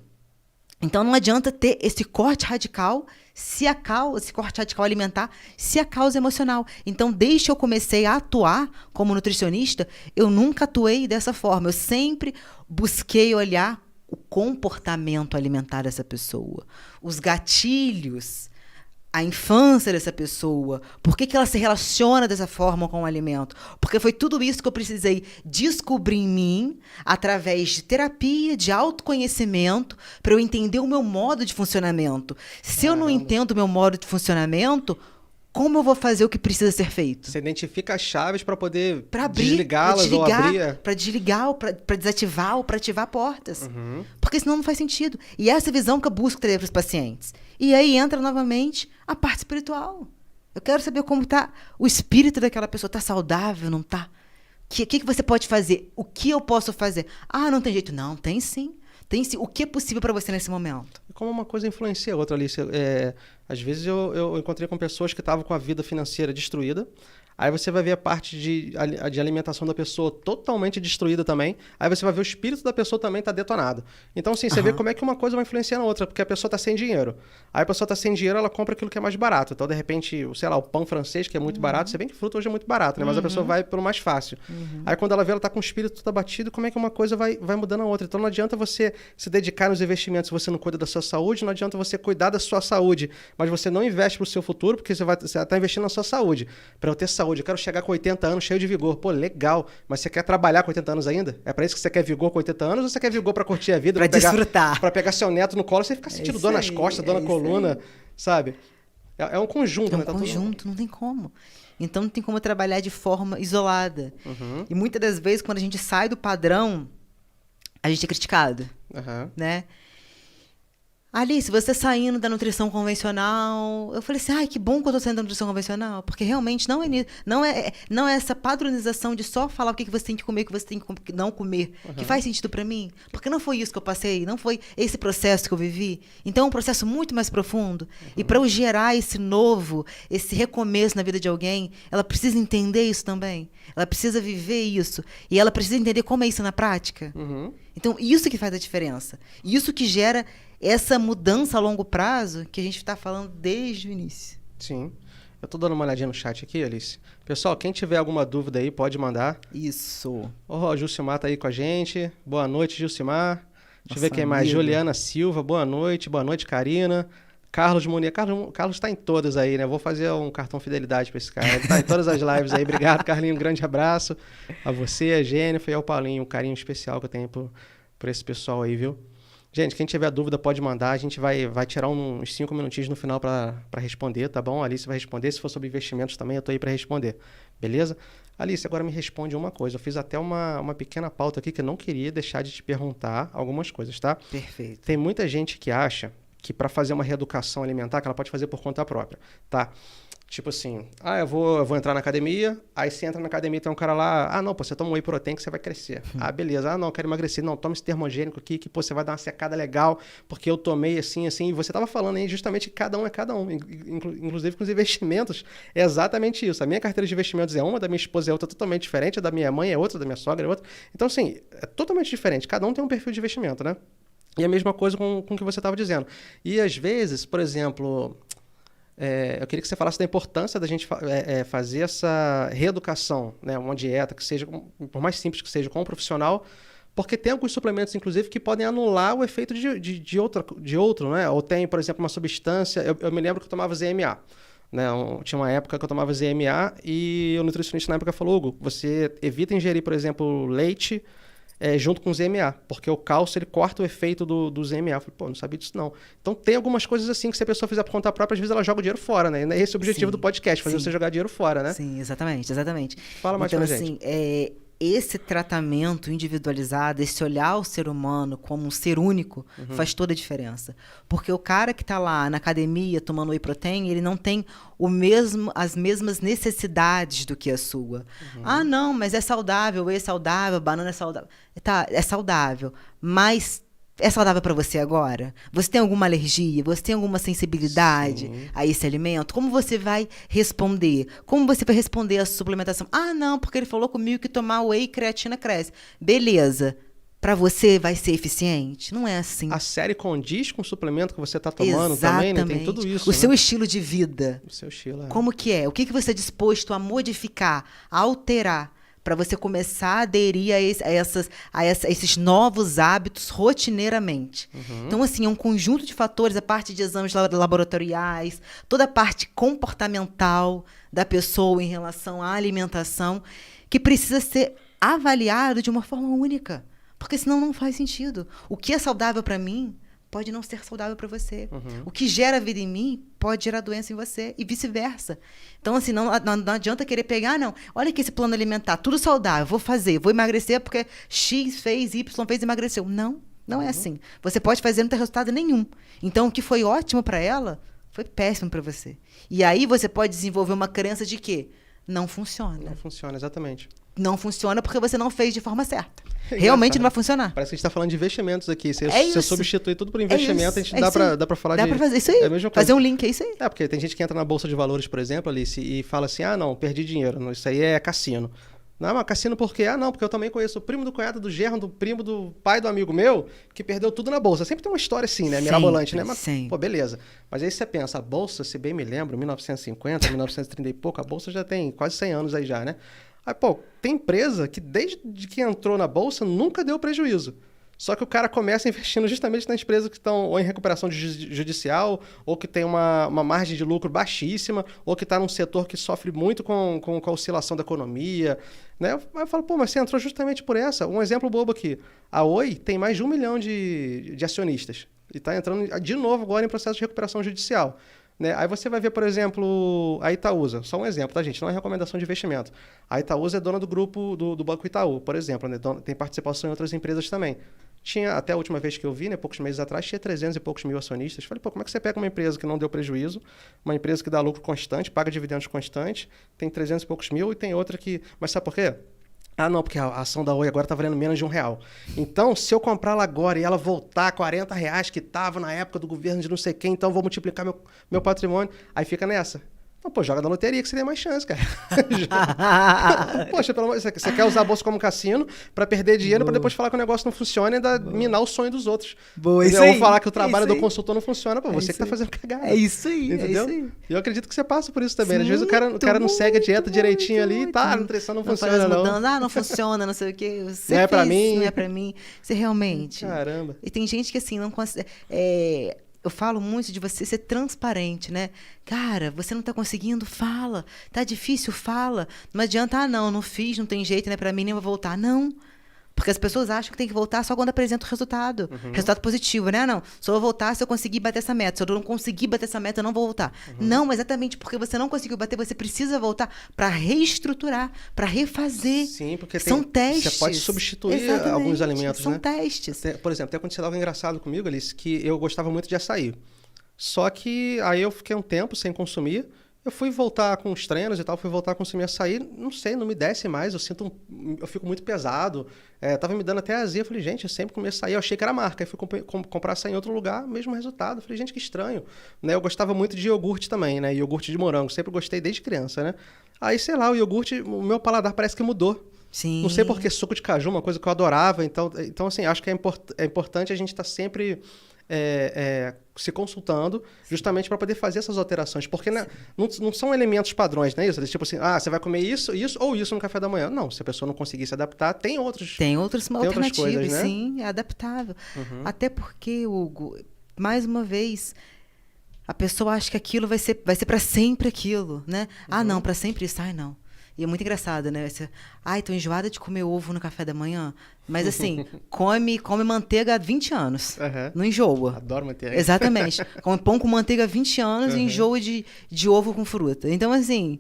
Então, não adianta ter esse corte radical, esse corte radical alimentar, se a causa é emocional. Então, desde que eu comecei a atuar como nutricionista, eu nunca atuei dessa forma. Eu sempre busquei olhar o comportamento alimentar dessa pessoa, os gatilhos, a infância dessa pessoa, por que ela se relaciona dessa forma com o alimento. Porque foi tudo isso que eu precisei descobrir em mim, através de terapia, de autoconhecimento, para eu entender o meu modo de funcionamento. Se eu não entendo o meu modo de funcionamento, como eu vou fazer o que precisa ser feito? Você identifica as chaves para poder abrir, desligá-las ou abrir. Para desligar, ou para desativar, ou para ativar portas. Porque senão não faz sentido. E essa visão que eu busco trazer para os pacientes. E aí entra novamente a parte espiritual. Eu quero saber como está o espírito daquela pessoa. Está saudável, não está? O que você pode fazer? O que eu posso fazer? Não tem jeito. Não, tem sim. Tem sim. O que é possível para você nesse momento? Como uma coisa influencia a outra ali. Às vezes eu encontrei com pessoas que estavam com a vida financeira destruída. Aí você vai ver a parte de alimentação da pessoa totalmente destruída também. Aí você vai ver o espírito da pessoa também está detonado. Então, assim, você vê como é que uma coisa vai influenciar na outra, porque a pessoa está sem dinheiro. Aí a pessoa está sem dinheiro, ela compra aquilo que é mais barato. Então, de repente, sei lá, o pão francês, que é muito barato, você vê que fruta hoje é muito barato, né? Mas a pessoa vai pelo mais fácil. Aí quando ela vê, ela está com o espírito tudo abatido, como é que uma coisa vai mudando a outra? Então, não adianta você se dedicar nos investimentos se você não cuida da sua saúde, não adianta você cuidar da sua saúde, mas você não investe para o seu futuro porque você tá investindo na sua saúde. Para eu ter saúde, eu quero chegar com 80 anos cheio de vigor. Pô, legal, mas você quer trabalhar com 80 anos ainda? É para isso que você quer vigor com 80 anos ou você quer vigor para curtir a vida? Para desfrutar. Para pegar seu neto no colo e você ficar sentindo dor nas costas, dor na coluna, sabe? É um conjunto, né? É um conjunto, não tem como. Então não tem como trabalhar de forma isolada. E muitas das vezes, quando a gente sai do padrão, a gente é criticado, né? Alice, você saindo da nutrição convencional... Eu falei assim, ai, que bom que eu tô saindo da nutrição convencional, porque realmente não é essa padronização de só falar o que você tem que comer, o que você tem que não comer, que faz sentido para mim, porque não foi isso que eu passei, não foi esse processo que eu vivi. Então é um processo muito mais profundo. E para eu gerar esse recomeço na vida de alguém, ela precisa entender isso também. Ela precisa viver isso. E ela precisa entender como é isso na prática. Então, isso que faz a diferença. Isso que gera essa mudança a longo prazo que a gente está falando desde o início. Sim. Eu estou dando uma olhadinha no chat aqui, Alice. Pessoal, quem tiver alguma dúvida aí, pode mandar. Isso. O Gilcimar tá aí com a gente. Boa noite, Gilcimar. Deixa eu ver quem amigo. mais. Juliana Silva, boa noite. Boa noite, Karina. Carlos Munier. Carlos tá em todas aí, né? Vou fazer um cartão fidelidade para esse cara. Ele tá em todas as lives aí. Obrigado, Carlinho. Um grande abraço a você, a Jennifer e ao Paulinho. Um carinho especial que eu tenho por esse pessoal aí, viu? Gente, quem tiver dúvida pode mandar. A gente vai tirar uns 5 minutinhos no final para responder, tá bom? A Alice vai responder. Se for sobre investimentos também, eu tô aí para responder. Beleza? Alice, agora me responde uma coisa. Eu fiz até uma pequena pauta aqui que eu não queria deixar de te perguntar algumas coisas, tá? Perfeito. Tem muita gente que acha que para fazer uma reeducação alimentar, que ela pode fazer por conta própria, tá? Tipo assim, eu vou entrar na academia, aí você entra na academia e tem um cara lá, não, pô, você toma um whey protein que você vai crescer. Beleza, não, eu quero emagrecer. Não, toma esse termogênico aqui que, pô, você vai dar uma secada legal, porque eu tomei assim, e você tava falando aí justamente que cada um é cada um, inclusive com os investimentos, é exatamente isso. A minha carteira de investimentos é uma, da minha esposa é outra totalmente diferente, a da minha mãe é outra, da minha sogra é outra. Então, assim, é totalmente diferente, cada um tem um perfil de investimento, né? E a mesma coisa com o que você estava dizendo. E às vezes, por exemplo... eu queria que você falasse da importância da gente fazer essa reeducação, né? Uma dieta que seja, por mais simples que seja, com um profissional, porque tem alguns suplementos, inclusive, que podem anular o efeito de outro, né? Ou tem, por exemplo, uma substância... Eu me lembro que eu tomava ZMA. Né? Tinha uma época que eu tomava ZMA e o nutricionista na época falou, Hugo, você evita ingerir, por exemplo, leite... junto com o ZMA, porque o cálcio ele corta o efeito do ZMA. Eu falei, pô, não sabia disso não. Então tem algumas coisas assim que se a pessoa fizer por conta própria, às vezes ela joga o dinheiro fora, né? E esse é o objetivo do podcast, fazer você jogar dinheiro fora, né? Sim, exatamente. Fala mais pra gente. Esse tratamento individualizado, esse olhar o ser humano como um ser único, faz toda a diferença. Porque o cara que está lá na academia tomando whey protein, ele não tem as mesmas necessidades do que a sua. Não, mas é saudável, whey é saudável, banana é saudável. Tá, é saudável, mas... é saudável para você agora? Você tem alguma alergia? Você tem alguma sensibilidade a esse alimento? Como você vai responder? Como você vai responder à suplementação? Não, porque ele falou comigo que tomar whey e creatina cresce. Beleza. Para você vai ser eficiente? Não é assim. A série condiz com o suplemento que você está tomando também, né? Tem tudo isso. O seu estilo de vida. O seu estilo, Como que é? O que você é disposto a modificar, a alterar? Para você começar a aderir a esses novos hábitos rotineiramente. Então, assim, é um conjunto de fatores, a parte de exames laboratoriais, toda a parte comportamental da pessoa em relação à alimentação, que precisa ser avaliado de uma forma única. Porque senão não faz sentido. O que é saudável para mim pode não ser saudável para você. O que gera vida em mim pode gerar doença em você e vice-versa. Então, assim, não adianta querer pegar, não. Olha aqui esse plano alimentar, tudo saudável, vou emagrecer porque X fez, Y fez e emagreceu. Não é assim. Você pode fazer e não ter resultado nenhum. Então, o que foi ótimo para ela, foi péssimo para você. E aí você pode desenvolver uma crença de que não funciona. Não funciona, exatamente. Não funciona porque você não fez de forma certa. Realmente não vai funcionar. Parece que a gente está falando de investimentos aqui. Você isso. substitui tudo por investimento, a gente dá para falar dá pra fazer isso aí. É a mesma coisa. Fazer um link, é isso aí. Porque tem gente que entra na Bolsa de Valores, por exemplo, Alice, e fala assim, não, perdi dinheiro, isso aí é cassino. Não, mas cassino por quê? Não, porque eu também conheço o primo do cunhado do genro, do primo do pai do amigo meu, que perdeu tudo na Bolsa. Sempre tem uma história assim, né? Mirabolante, né? Mas, pô, beleza. Mas aí você pensa, a Bolsa, se bem me lembro, 1950, 1930 e pouco, a Bolsa já tem quase 100 anos aí já, né? Aí, pô, tem empresa que desde que entrou na Bolsa nunca deu prejuízo. Só que o cara começa investindo justamente nas empresas que estão ou em recuperação judicial, ou que tem uma margem de lucro baixíssima, ou que está num setor que sofre muito com a oscilação da economia. Né? Eu falo, pô, mas você entrou justamente por essa. Um exemplo bobo aqui. A Oi tem mais de 1 milhão de acionistas. E está entrando de novo agora em processo de recuperação judicial. Né? Aí você vai ver, por exemplo, a Itaúsa. Só um exemplo, tá, gente? Não é recomendação de investimento. A Itaúsa é dona do grupo do Banco Itaú, por exemplo. Né? Tem participação em outras empresas também. Tinha, até a última vez que eu vi, né, poucos meses atrás, tinha 300 e poucos mil acionistas. Falei, pô, como é que você pega uma empresa que não deu prejuízo, uma empresa que dá lucro constante, paga dividendos constantes, tem 300 e poucos mil e tem outra que... Mas sabe por quê? Ah, não, porque a ação da Oi agora está valendo menos de R$1. Então, se eu comprar ela agora e ela voltar a R$40 que estava na época do governo de não sei quem, então eu vou multiplicar meu patrimônio. Aí fica nessa. Então, pô, joga na loteria que você tem mais chance, cara. Poxa, você quer usar a bolsa como cassino para perder dinheiro para depois falar que o negócio não funciona e ainda minar o sonho dos outros. Boa, isso aí. Ou falar que o trabalho do consultor não funciona, pô, você que tá fazendo cagada. É isso aí, entendeu? É isso aí. E eu acredito que você passa por isso também. Sim, às vezes o cara não segue a dieta direitinho ali e tá, a nutrição não funciona não. Não funciona, não sei o quê. Você não é pra mim. Não é pra mim. Você realmente... Caramba. E tem gente que assim, não consegue... Eu falo muito de você ser transparente, né? Cara, você não tá conseguindo? Fala. Tá difícil? Fala. Não adianta, não fiz, não tem jeito, né? Pra mim nem vou voltar. Não. Porque as pessoas acham que tem que voltar só quando apresenta o resultado. Resultado positivo, né? Não, só vou voltar se eu conseguir bater essa meta. Se eu não conseguir bater essa meta, eu não vou voltar. Não, exatamente porque você não conseguiu bater, você precisa voltar para reestruturar, para refazer. Sim, porque são testes. Você pode substituir alguns alimentos, são né? testes. Por exemplo, até aconteceu algo engraçado comigo, Alice, que eu gostava muito de açaí. Só que aí eu fiquei um tempo sem consumir. Eu fui voltar com os treinos e tal, fui voltar a consumir açaí, não sei, não me desce mais, eu fico muito pesado, tava me dando até azia, eu falei, gente, eu sempre comi açaí, eu achei que era marca, aí fui comprar açaí em outro lugar, mesmo resultado, eu falei, gente, que estranho, né, eu gostava muito de iogurte também, né, iogurte de morango, sempre gostei desde criança, né, aí, sei lá, o iogurte, o meu paladar parece que mudou. Sim. Não sei porque suco de caju, uma coisa que eu adorava, então assim, acho que é importante a gente estar sempre... se consultando justamente para poder fazer essas alterações, porque né, não são elementos padrões, não é isso? Tipo assim, você vai comer isso ou isso no café da manhã. Não, se a pessoa não conseguir se adaptar, tem outras alternativas, coisas, né? Sim, é adaptável. Até porque, Hugo, mais uma vez, a pessoa acha que aquilo vai ser para sempre aquilo, né? Não, para sempre isso, não. E é muito engraçado, né? Tô enjoada de comer ovo no café da manhã. Mas assim, come manteiga há 20 anos. Não enjoa. Adoro manteiga. Exatamente. Come pão com manteiga há 20 anos e enjoa de ovo com fruta. Então, assim,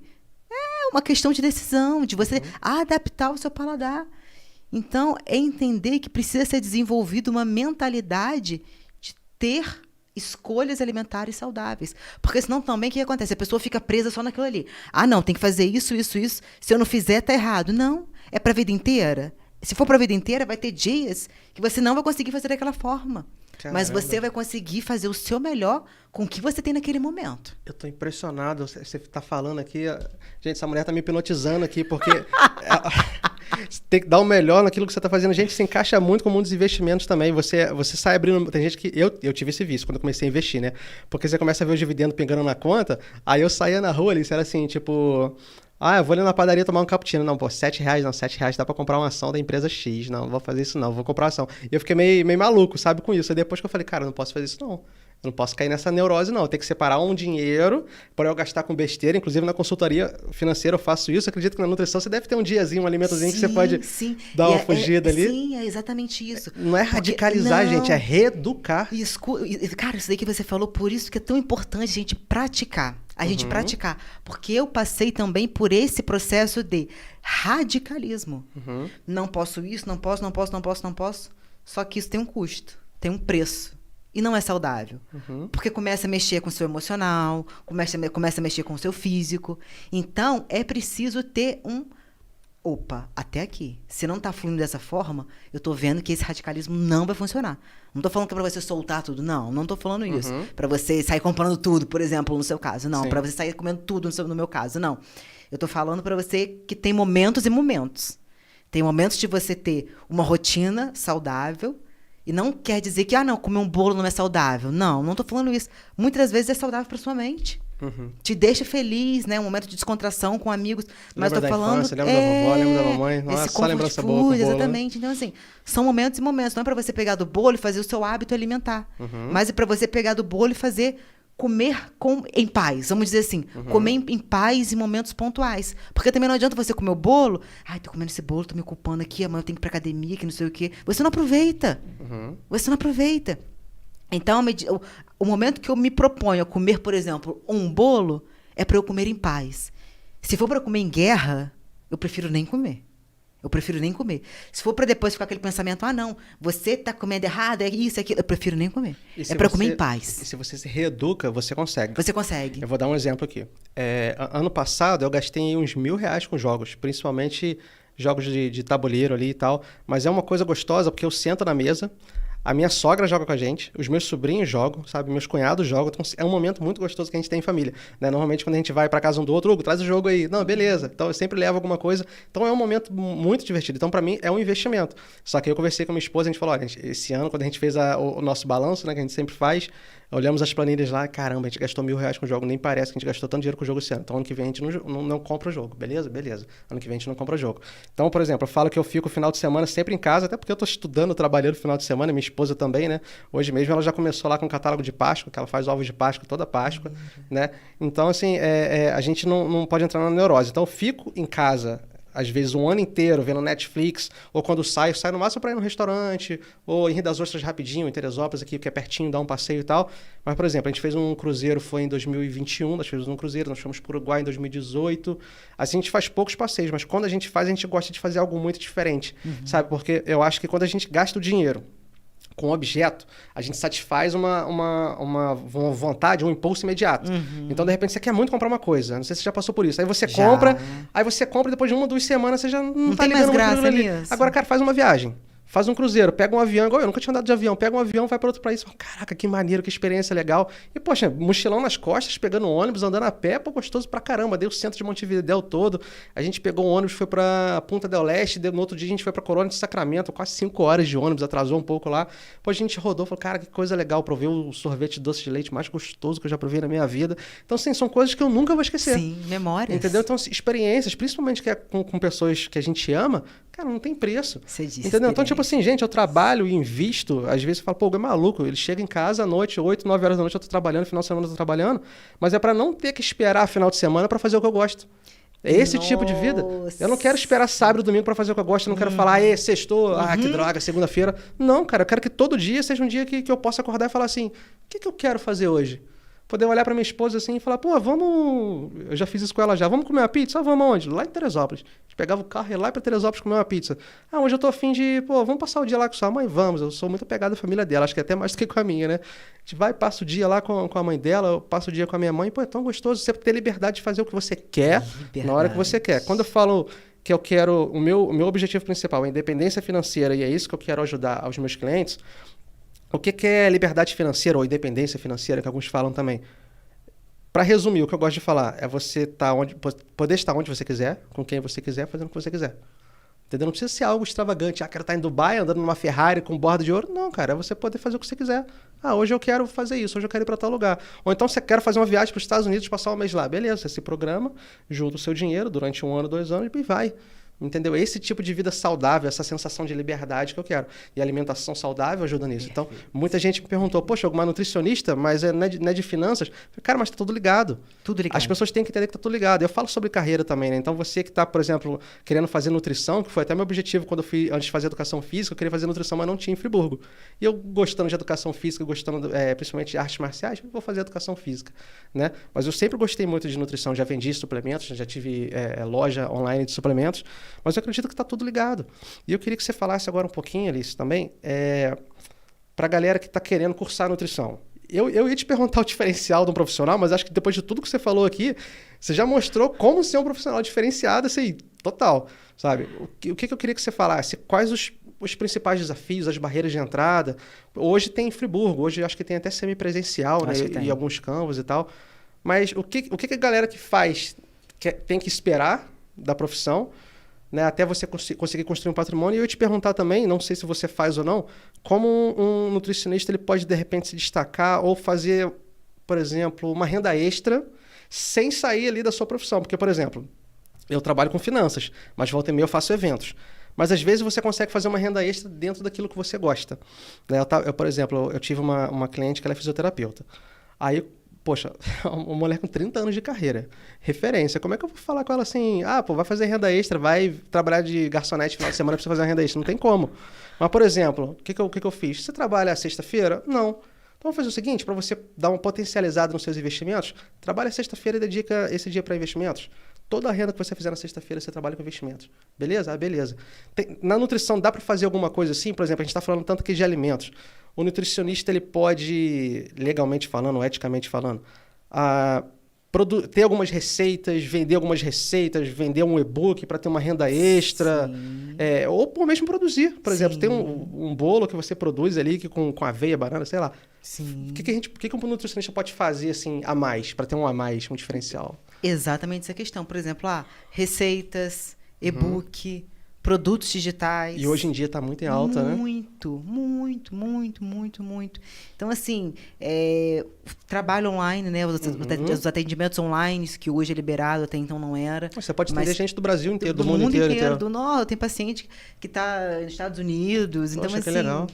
é uma questão de decisão, de você adaptar o seu paladar. Então, é entender que precisa ser desenvolvida uma mentalidade de ter escolhas alimentares saudáveis. Porque senão também o que acontece? A pessoa fica presa só naquilo ali. Não, tem que fazer isso. Se eu não fizer, tá errado. Não, é para a vida inteira. Se for para a vida inteira, vai ter dias que você não vai conseguir fazer daquela forma. Caramba. Mas você vai conseguir fazer o seu melhor com o que você tem naquele momento. Eu tô impressionado. Você tá falando aqui... Gente, essa mulher tá me hipnotizando aqui, porque... tem que dar o melhor naquilo que você está fazendo. A gente se encaixa muito com o mundo dos investimentos também. Você sai abrindo... Tem gente que... Eu tive esse vício quando eu comecei a investir, né? Porque você começa a ver o dividendo pingando na conta, aí eu saía na rua ali, isso era assim, tipo... eu vou ali na padaria tomar um cappuccino. Não, pô, R$7, não, R$7 dá pra comprar uma ação da empresa X. Não vou fazer isso não, vou comprar ação. E eu fiquei meio maluco, sabe, com isso. Aí depois que eu falei, cara, eu não posso fazer isso não. Eu não posso cair nessa neurose, não. Eu tenho que separar um dinheiro para eu gastar com besteira. Inclusive, na consultoria financeira eu faço isso. Eu acredito que na nutrição você deve ter um diazinho, um alimentozinho que você pode dar uma fugida ali. Sim, é exatamente isso. Não é radicalizar, gente, é reeducar. Cara, isso daí que você falou, por isso que é tão importante a gente praticar. A gente praticar. Porque eu passei também por esse processo de radicalismo. Não posso isso, não posso. Só que isso tem um custo, tem um preço. E não é saudável. Porque começa a mexer com o seu emocional, começa a mexer com o seu físico. Então, é preciso ter até aqui. Se não está fluindo dessa forma, eu estou vendo que esse radicalismo não vai funcionar. Não estou falando que é para você soltar tudo. Não estou falando isso. Para você sair comprando tudo, por exemplo, no seu caso. Não, para você sair comendo tudo no meu caso. Não. Eu estou falando para você que tem momentos e momentos. Tem momentos de você ter uma rotina saudável. E não quer dizer que, comer um bolo não é saudável. Não estou falando isso. Muitas vezes é saudável para sua mente. Te deixa feliz, né? Um momento de descontração com amigos. Mas Lembra eu tô da falando... infância, lembra da vovó, lembra da mamãe. Nossa, esse só comfort lembrança food, boa com o bolo, né? exatamente. Então, assim, são momentos e momentos. Não é para você pegar do bolo e fazer o seu hábito alimentar. Mas é para você pegar do bolo e fazer... comer em paz, vamos dizer assim. Comer em paz em momentos pontuais. Porque também não adianta você comer o bolo. Ai, tô comendo esse bolo, tô me culpando aqui, amanhã eu tenho que ir pra academia, que não sei o quê. Você não aproveita. Você não aproveita. Então, o momento que eu me proponho a comer, por exemplo, um bolo, é para eu comer em paz. Se for para comer em guerra, eu prefiro nem comer. Eu prefiro nem comer. Se for para depois ficar aquele pensamento, não, você tá comendo errado, é isso, é aquilo, eu prefiro nem comer. É para comer em paz. E se você se reeduca, você consegue. Você consegue. Eu vou dar um exemplo aqui. Ano passado, eu gastei uns R$1.000 com jogos, principalmente jogos de tabuleiro ali e tal. Mas é uma coisa gostosa, porque eu sento na mesa, a minha sogra joga com a gente, os meus sobrinhos jogam, sabe? Meus cunhados jogam. Então, é um momento muito gostoso que a gente tem em família, né? Normalmente, quando a gente vai para casa um do outro, Hugo, traz o jogo aí. Não, beleza. Então, eu sempre levo alguma coisa. Então, é um momento muito divertido. Então, para mim, é um investimento. Só que eu conversei com a minha esposa, a gente falou, olha, esse ano, quando a gente fez o nosso balanço, né, que a gente sempre faz, olhamos as planilhas lá, caramba, a gente gastou R$1.000 com o jogo, nem parece que a gente gastou tanto dinheiro com o jogo esse ano. Então, ano que vem a gente não compra o jogo, beleza? Beleza. Ano que vem a gente não compra o jogo. Então, por exemplo, eu falo que eu fico o final de semana sempre em casa, até porque eu tô estudando, trabalhando no final de semana, minha esposa também, né? Hoje mesmo ela já começou lá com o catálogo de Páscoa, que ela faz ovos de Páscoa toda Páscoa, né? Então, assim, a gente não pode entrar na neurose. Então, eu fico em casa, às vezes, um ano inteiro vendo Netflix, ou quando saio no máximo para ir no restaurante, ou em Rio das Ostras rapidinho, em Teresópolis aqui, que é pertinho, dar um passeio e tal. Mas, por exemplo, a gente fez um cruzeiro, foi em 2021, nós fizemos um cruzeiro, nós fomos para o Uruguai em 2018. Assim, a gente faz poucos passeios, mas quando a gente faz, a gente gosta de fazer algo muito diferente, sabe? Porque eu acho que quando a gente gasta o dinheiro com objeto, a gente satisfaz uma vontade, um impulso imediato. Então, de repente, você quer muito comprar uma coisa. Não sei se você já passou por isso. Aí você compra e depois de 1 ou 2 semanas você já não tá ligando muito aquilo ali. Agora, cara, faz uma viagem. Faz um cruzeiro, pega um avião, igual eu nunca tinha andado de avião, pega um avião, vai para outro país, fala, caraca, que maneiro, que experiência legal. E, poxa, mochilão nas costas, pegando um ônibus, andando a pé, pô, gostoso pra caramba. Deu o centro de Montevidéu todo. A gente pegou um ônibus, foi pra Punta del Este, no outro dia a gente foi pra Corona de Sacramento, quase 5 horas de ônibus, atrasou um pouco lá. Depois a gente rodou, falou, cara, que coisa legal, provei o sorvete de doce de leite mais gostoso que eu já provei na minha vida. Então, sim, são coisas que eu nunca vou esquecer. Sim, memórias. Entendeu? Então, experiências, principalmente que é com pessoas que a gente ama, cara, não tem preço. Você disse. Entendeu? Então, tipo assim, gente, eu trabalho e invisto, às vezes você fala, pô, é maluco, ele chega em casa à noite, 8, 9 horas da noite eu tô trabalhando, final de semana eu tô trabalhando, mas é para não ter que esperar final de semana para fazer o que eu gosto. É esse tipo de vida. Eu não quero esperar sábado e domingo para fazer o que eu gosto, eu não quero falar, sextou, que droga, segunda-feira. Não, cara, eu quero que todo dia seja um dia que eu possa acordar e falar assim, o que eu quero fazer hoje? Poder olhar pra minha esposa assim e falar, pô, vamos... Eu já fiz isso com ela já. Vamos comer uma pizza? Vamos aonde? Lá em Teresópolis. A gente pegava o carro e ia lá pra Teresópolis comer uma pizza. Hoje eu tô afim de... Pô, vamos passar o dia lá com sua mãe? Vamos. Eu sou muito apegado à família dela. Acho que até mais do que com a minha, né? A gente vai e passa o dia lá com a mãe dela. Eu passo o dia com a minha mãe. Pô, é tão gostoso você ter liberdade de fazer o que você quer na hora que você quer. Quando eu falo que eu quero... O meu objetivo principal é a independência financeira e é isso que eu quero ajudar aos meus clientes. O que é liberdade financeira ou independência financeira, que alguns falam também? Para resumir, o que eu gosto de falar é você poder estar onde você quiser, com quem você quiser, fazendo o que você quiser. Entendeu? Não precisa ser algo extravagante. Quero estar em Dubai, andando numa Ferrari com borda de ouro. Não, cara, é você poder fazer o que você quiser. Hoje eu quero fazer isso, hoje eu quero ir para tal lugar. Ou então você quer fazer uma viagem para os Estados Unidos, passar um mês lá. Beleza, você se programa, junta o seu dinheiro durante 1 ano, 2 anos e vai. Entendeu? Esse tipo de vida saudável, essa sensação de liberdade que eu quero. E a alimentação saudável ajuda nisso. Então, muita gente me perguntou, poxa, alguma nutricionista, mas não é de finanças? Cara, mas tá tudo ligado. Tudo ligado. As pessoas têm que entender que tá tudo ligado. Eu falo sobre carreira também, né? Então, você que tá, por exemplo, querendo fazer nutrição, que foi até meu objetivo quando eu fui, antes de fazer educação física, eu queria fazer nutrição, mas não tinha em Friburgo. E eu, gostando de educação física, gostando principalmente de artes marciais, vou fazer educação física, né? Mas eu sempre gostei muito de nutrição, já vendi suplementos, já tive loja online de suplementos, mas eu acredito que está tudo ligado. E eu queria que você falasse agora um pouquinho, Alice, também, para a galera que está querendo cursar nutrição. Eu ia te perguntar o diferencial de um profissional, mas acho que depois de tudo que você falou aqui, você já mostrou como ser um profissional diferenciado, assim, total, sabe? O que eu queria que você falasse? Quais os principais desafios, as barreiras de entrada? Hoje tem em Friburgo, hoje acho que tem até semipresencial, né? E alguns campos e tal. Mas o que a galera que faz tem que esperar da profissão, né, até você conseguir construir um patrimônio? E eu ia te perguntar também, não sei se você faz ou não, como um nutricionista ele pode, de repente, se destacar ou fazer, por exemplo, uma renda extra sem sair ali da sua profissão. Porque, por exemplo, eu trabalho com finanças, mas volta e meia eu faço eventos. Mas às vezes você consegue fazer uma renda extra dentro daquilo que você gosta. Né? Por exemplo, eu tive uma cliente que ela é fisioterapeuta. Aí, poxa, uma mulher com 30 anos de carreira, referência. Como é que eu vou falar com ela assim? Pô, vai fazer renda extra, vai trabalhar de garçonete no final de semana pra você fazer uma renda extra. Não tem como. Mas, por exemplo, o que eu fiz? Você trabalha sexta-feira? Não. Então, vamos fazer o seguinte, para você dar uma potencializada nos seus investimentos, trabalha sexta-feira e dedica esse dia para investimentos. Toda a renda que você fizer na sexta-feira, você trabalha com investimentos. Beleza? Beleza. Na nutrição, dá para fazer alguma coisa assim? Por exemplo, a gente está falando tanto aqui de alimentos. O nutricionista, ele pode, legalmente falando, eticamente falando, ter algumas receitas, vender algumas receitas, vender um e-book para ter uma renda extra. Ou mesmo produzir. Por exemplo, tem um bolo que você produz ali com aveia, banana, sei lá. Sim. O que um nutricionista pode fazer assim, a mais, para ter um a mais, um diferencial? Exatamente essa questão. Por exemplo, receitas, e-book, produtos digitais. E hoje em dia está muito em alta, né? Muito. Então, assim, trabalho online, né? Os atendimentos online, que hoje é liberado, até então não era. Você pode atender gente do Brasil inteiro, do mundo inteiro. Eu tenho paciente que está nos Estados Unidos. Então, Poxa, assim, que legal.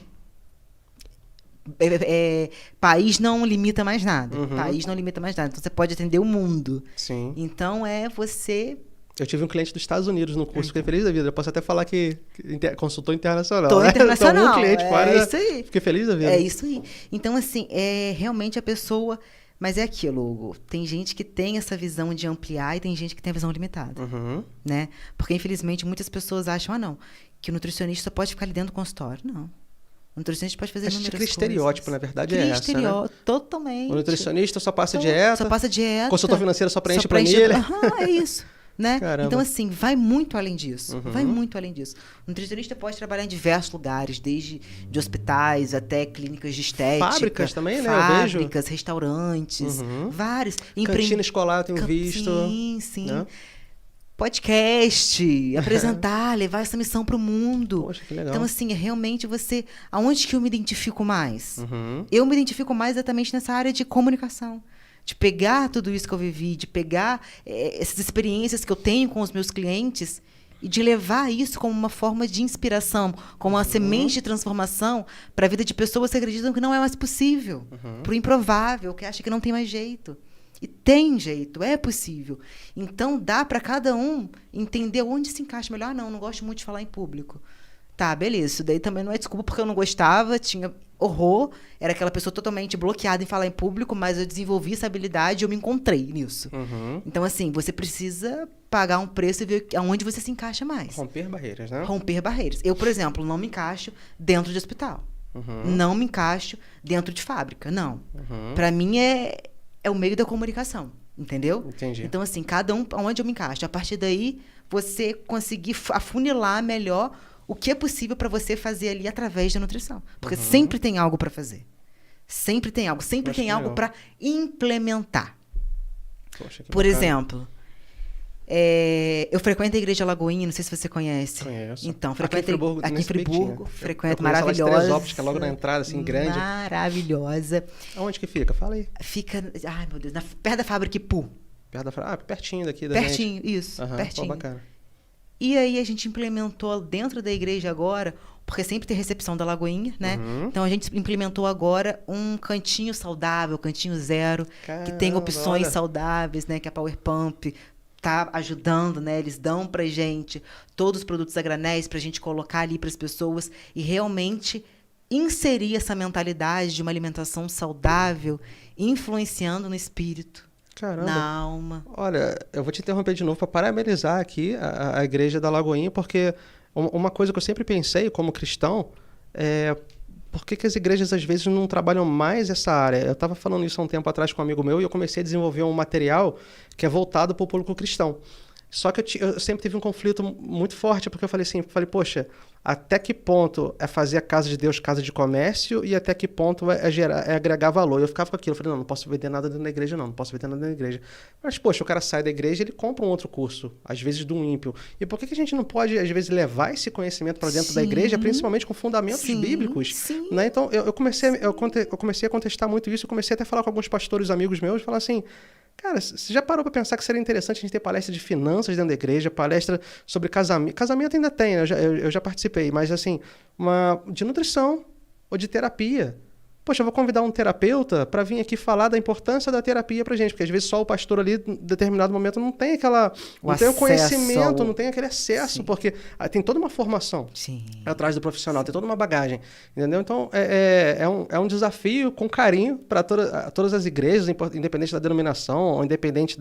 País não limita mais nada. País não limita mais nada. Então, você pode atender o mundo. Sim. Então, você... Eu tive um cliente dos Estados Unidos no curso, fiquei feliz da vida. Eu posso até falar que consultor internacional. Tô internacional. Então, um cliente fora, isso aí. fiquei feliz da vida. É isso aí. Então, assim, realmente a pessoa... Mas é aquilo, Hugo. Tem gente que tem essa visão de ampliar e tem gente que tem a visão limitada. Né? Porque, infelizmente, muitas pessoas acham, que o nutricionista pode ficar ali dentro do consultório. Não. O nutricionista pode fazer inúmeras coisas. Estereótipo, na verdade, é essa, né? Totalmente. O nutricionista só passa dieta. Só passa dieta. Consultor financeiro só preenche planilha. É isso. Né? Caramba. Então, assim, vai muito além disso. Vai muito além disso. O nutricionista pode trabalhar em diversos lugares, desde de hospitais até clínicas de estética. Fábricas também, né? Fábricas, restaurantes, vários. Cantina escolar, tenho visto. Sim. Né? Podcast, apresentar, levar essa missão para o mundo. Poxa, que legal. Então, assim, realmente aonde que eu me identifico mais? Eu me identifico mais exatamente nessa área de comunicação. De pegar tudo isso que eu vivi, de pegar essas experiências que eu tenho com os meus clientes e de levar isso como uma forma de inspiração, como uma semente de transformação para a vida de pessoas que acreditam que não é mais possível, para o improvável, que acha que não tem mais jeito. E tem jeito, é possível. Então, dá para cada um entender onde se encaixa melhor. Não gosto muito de falar em público. Tá, beleza, isso daí também não é desculpa porque eu não gostava, tinha horror, era aquela pessoa totalmente bloqueada em falar em público, mas eu desenvolvi essa habilidade e eu me encontrei nisso. Então, assim, você precisa pagar um preço e ver aonde você se encaixa mais. Romper barreiras, né? Romper barreiras. Eu, por exemplo, não me encaixo dentro de hospital. Não me encaixo dentro de fábrica, não. Para mim é o meio da comunicação, entendeu? Entendi. Então, assim, cada um, aonde eu me encaixo. A partir daí, você conseguir afunilar melhor o que é possível para você fazer ali através da nutrição. Porque sempre tem algo para fazer. Sempre tem algo. Sempre tem algo para implementar. Poxa, que Por bacana. exemplo, eu frequento a Igreja Lagoinha, não sei se você conhece. Conheço. Então, Aqui em Friburgo, frequento, eu maravilhosa. Teresópolis, que é logo na entrada, assim, grande. Maravilhosa. Aonde que fica? Fala aí. Fica, ai meu Deus, perto da fábrica Ipu. Pertinho daqui da Pertinho, gente. isso, Pô, pertinho. bacana. E aí a gente implementou dentro da igreja agora, porque sempre tem recepção da Lagoinha, né? Então a gente implementou agora um cantinho saudável, cantinho zero, que tem opções saudáveis, né? Que a Power Pump tá ajudando, né? Eles dão pra gente todos os produtos a granéis pra gente colocar ali para as pessoas e realmente inserir essa mentalidade de uma alimentação saudável, influenciando no espírito. Caramba. Na alma. Olha, eu vou te interromper de novo para parabenizar aqui a Igreja da Lagoinha, porque uma coisa que eu sempre pensei como cristão é por que as igrejas às vezes não trabalham mais essa área. Eu estava falando isso há um tempo atrás com um amigo meu e eu comecei a desenvolver um material que é voltado para o público cristão. Só que eu sempre tive um conflito muito forte, porque eu falei assim, poxa, até que ponto é fazer a casa de Deus casa de comércio e até que ponto é agregar valor. Eu ficava com aquilo, eu falei, não posso vender nada dentro da igreja, não posso vender nada dentro da igreja. Mas, poxa, o cara sai da igreja e ele compra um outro curso, às vezes do ímpio. E por que a gente não pode, às vezes, levar esse conhecimento para dentro da igreja, principalmente com fundamentos bíblicos? Né? Então, eu comecei a contestar muito isso, eu comecei até a falar com alguns pastores amigos meus, e falar assim, cara, você já parou para pensar que seria interessante a gente ter palestra de finanças dentro da igreja, palestra sobre casamento? Casamento ainda tem, né? Eu já participei, mas assim, de nutrição ou de terapia. Poxa, eu vou convidar um terapeuta para vir aqui falar da importância da terapia pra gente, porque às vezes só o pastor ali, em determinado momento, não tem tem o conhecimento, não tem aquele acesso, porque tem toda uma formação atrás do profissional, tem toda uma bagagem, entendeu? Então, é um desafio com carinho para todas as igrejas, independente da denominação, ou independente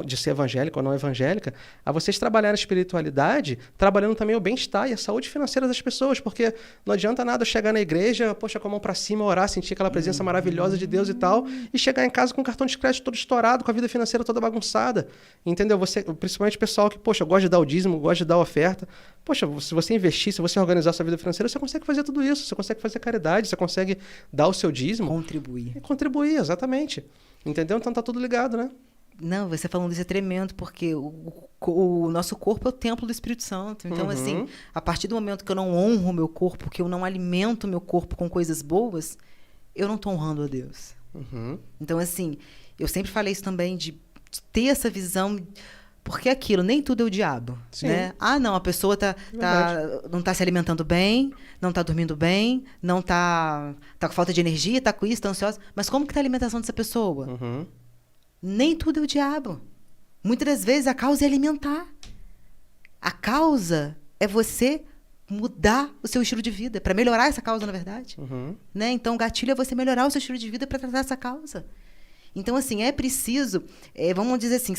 de ser evangélica ou não evangélica, a vocês trabalhar a espiritualidade, trabalhando também o bem-estar e a saúde financeira das pessoas, porque não adianta nada eu chegar na igreja, poxa, com a mão pra cima, orar, sentir aquela presença maravilhosa de Deus e tal, e chegar em casa com o cartão de crédito todo estourado, com a vida financeira toda bagunçada, entendeu? Principalmente o pessoal que, poxa, gosta de dar o dízimo, gosta de dar a oferta, poxa, se você investir, se você organizar a sua vida financeira, você consegue fazer tudo isso, você consegue fazer caridade, você consegue dar o seu dízimo. Contribuir, exatamente. Entendeu? Então tá tudo ligado, né? Não, você falando isso é tremendo, porque o nosso corpo é o templo do Espírito Santo. Então, assim, a partir do momento que eu não honro o meu corpo, que eu não alimento o meu corpo com coisas boas, eu não tô honrando a Deus. Então, assim, eu sempre falei isso também, de ter essa visão, porque aquilo, nem tudo é o diabo, né? Ah, não, a pessoa não tá se alimentando bem, não tá dormindo bem, não tá com falta de energia, tá com isso, tá ansiosa. Mas como que tá a alimentação dessa pessoa? Nem tudo é o diabo. Muitas das vezes a causa é alimentar. A causa é você mudar o seu estilo de vida, para melhorar essa causa, na verdade. Né? Então, o gatilho é você melhorar o seu estilo de vida para tratar essa causa. Então, assim, é preciso, vamos dizer assim,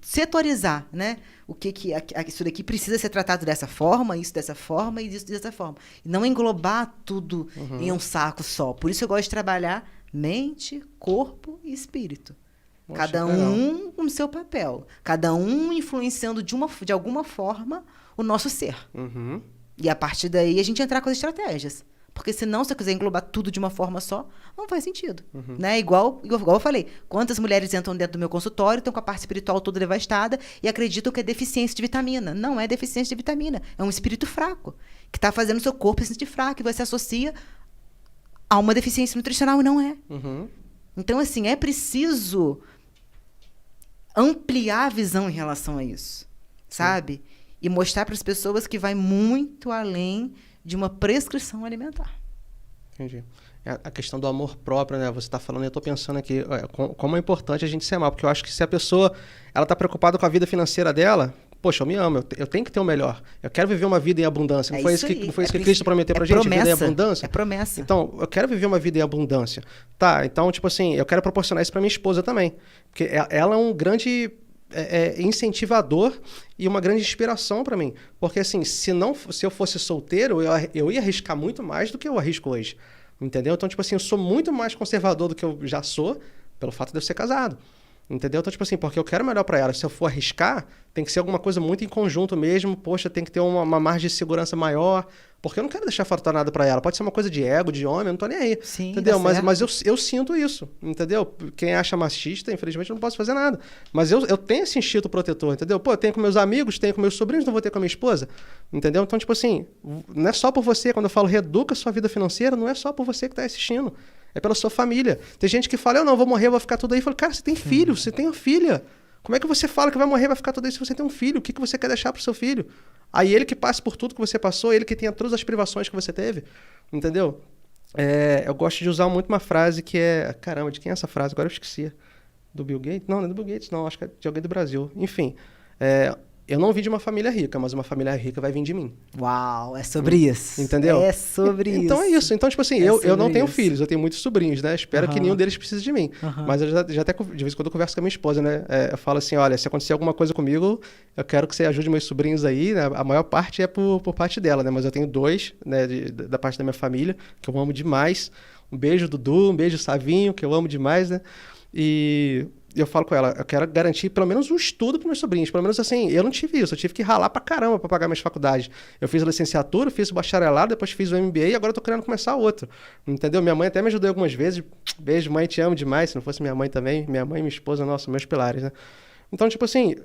setorizar, né? Isso daqui precisa ser tratado dessa forma, isso dessa forma e isso dessa forma. E não englobar tudo em um saco só. Por isso eu gosto de trabalhar mente, corpo e espírito. Poxa, cada um com o seu papel. Cada um influenciando de alguma forma o nosso ser. E a partir daí a gente entrar com as estratégias. Porque senão, se eu quiser englobar tudo de uma forma só, não faz sentido. Né? Igual eu falei, quantas mulheres entram dentro do meu consultório, estão com a parte espiritual toda devastada e acreditam que é deficiência de vitamina. Não é deficiência de vitamina, é um espírito fraco, que está fazendo o seu corpo se sentir fraco, e você associa a uma deficiência nutricional e não é. Então, assim, é preciso ampliar a visão em relação a isso, sabe? E mostrar para as pessoas que vai muito além de uma prescrição alimentar. Entendi. A questão do amor próprio, né? Você está falando, eu estou pensando aqui, como é importante a gente se amar, porque eu acho que se a pessoa está preocupada com a vida financeira dela, poxa, eu me amo, eu tenho que ter o melhor. Eu quero viver uma vida em abundância. Não foi isso que Cristo prometeu pra gente, vida em abundância? É promessa. Então, eu quero viver uma vida em abundância. Tá, então, tipo assim, eu quero proporcionar isso pra minha esposa também. Porque ela é um grande incentivador e uma grande inspiração para mim. Porque, assim, se eu fosse solteiro, eu ia arriscar muito mais do que eu arrisco hoje. Entendeu? Então, tipo assim, eu sou muito mais conservador do que eu já sou pelo fato de eu ser casado. Entendeu? Então, tipo assim, porque eu quero melhor para ela. Se eu for arriscar, tem que ser alguma coisa muito em conjunto mesmo. Poxa, tem que ter uma margem de segurança maior. Porque eu não quero deixar faltar nada para ela. Pode ser uma coisa de ego, de homem, eu não tô nem aí. Sim, entendeu? Mas eu sinto isso, entendeu? Quem acha machista, infelizmente, eu não posso fazer nada. Mas eu tenho esse instinto protetor, entendeu? Pô, eu tenho com meus amigos, tenho com meus sobrinhos, não vou ter com a minha esposa. Entendeu? Então, tipo assim, não é só por você. Quando eu falo reeduca a sua vida financeira, não é só por você que tá assistindo. É pela sua família. Tem gente que fala, eu não vou morrer, eu vou ficar tudo aí. Eu falo, cara, você tem filho, você tem uma filha. Como é que você fala que vai morrer, vai ficar tudo aí se você tem um filho? O que você quer deixar pro seu filho? Aí ele que passe por tudo que você passou, ele que tenha todas as privações que você teve. Entendeu? Eu gosto de usar muito uma frase que é... Caramba, de quem é essa frase? Agora eu esqueci. Do Bill Gates? Não é do Bill Gates, não. Acho que é de alguém do Brasil. Enfim, eu não vim de uma família rica, mas uma família rica vai vir de mim. Uau, é sobre isso. Entendeu? É sobre isso. Então é isso. Então, tipo assim, eu não tenho filhos, eu tenho muitos sobrinhos, né? Espero que nenhum deles precise de mim. Mas eu já até, de vez em quando, eu converso com a minha esposa, né? Eu falo assim, olha, se acontecer alguma coisa comigo, eu quero que você ajude meus sobrinhos aí, né? A maior parte é por parte dela, né? Mas eu tenho 2, né, da parte da minha família, que eu amo demais. Um beijo, Dudu, um beijo, Savinho, que eu amo demais, né? E eu falo com ela, eu quero garantir pelo menos um estudo para meus sobrinhos. Pelo menos assim, eu não tive isso. Eu tive que ralar pra caramba para pagar minhas faculdades. Eu fiz a licenciatura, fiz o bacharelado, depois fiz o MBA e agora eu tô querendo começar outro. Entendeu? Minha mãe até me ajudou algumas vezes. Beijo, mãe, te amo demais. Se não fosse minha mãe também, minha mãe e minha esposa, nossa, meus pilares, né? Então, tipo assim,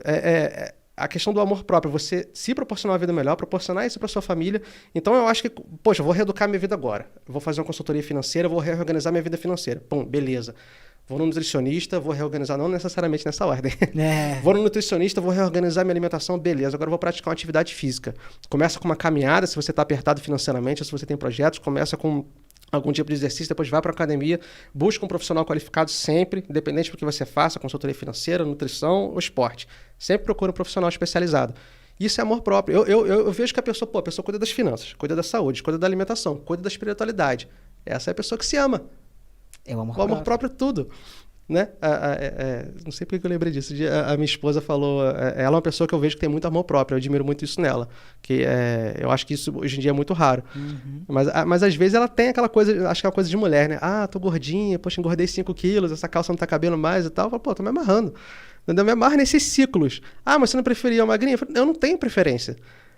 a questão do amor próprio, você se proporcionar uma vida melhor, proporcionar isso para sua família. Então, eu acho que, poxa, eu vou reeducar minha vida agora. Eu vou fazer uma consultoria financeira, vou reorganizar minha vida financeira. Pum, beleza. Vou no nutricionista, vou reorganizar, não necessariamente nessa ordem. Vou no nutricionista, vou reorganizar minha alimentação, beleza. Agora eu vou praticar uma atividade física. Começa com uma caminhada, se você está apertado financeiramente, ou se você tem projetos, começa com algum tipo de exercício, depois vai para a academia, busca um profissional qualificado sempre, independente do que você faça, consultoria financeira, nutrição ou esporte. Sempre procura um profissional especializado. Isso é amor próprio. Eu vejo que a pessoa cuida das finanças, cuida da saúde, cuida da alimentação, cuida da espiritualidade. Essa é a pessoa que se ama. É o amor próprio. O amor próprio é tudo. Né? Não sei porque eu lembrei disso. A minha esposa falou, ela é uma pessoa que eu vejo que tem muito amor próprio, eu admiro muito isso nela. Eu acho que isso hoje em dia é muito raro. Uhum. Mas às vezes ela tem aquela coisa, acho que é uma coisa de mulher, né? Ah, tô gordinha, poxa, engordei 5 quilos, essa calça não tá cabendo mais e tal. Eu falo, pô, tô me amarrando. Eu me amarro nesses ciclos. Ah, mas você não preferia uma magrinha? Eu não tenho preferência.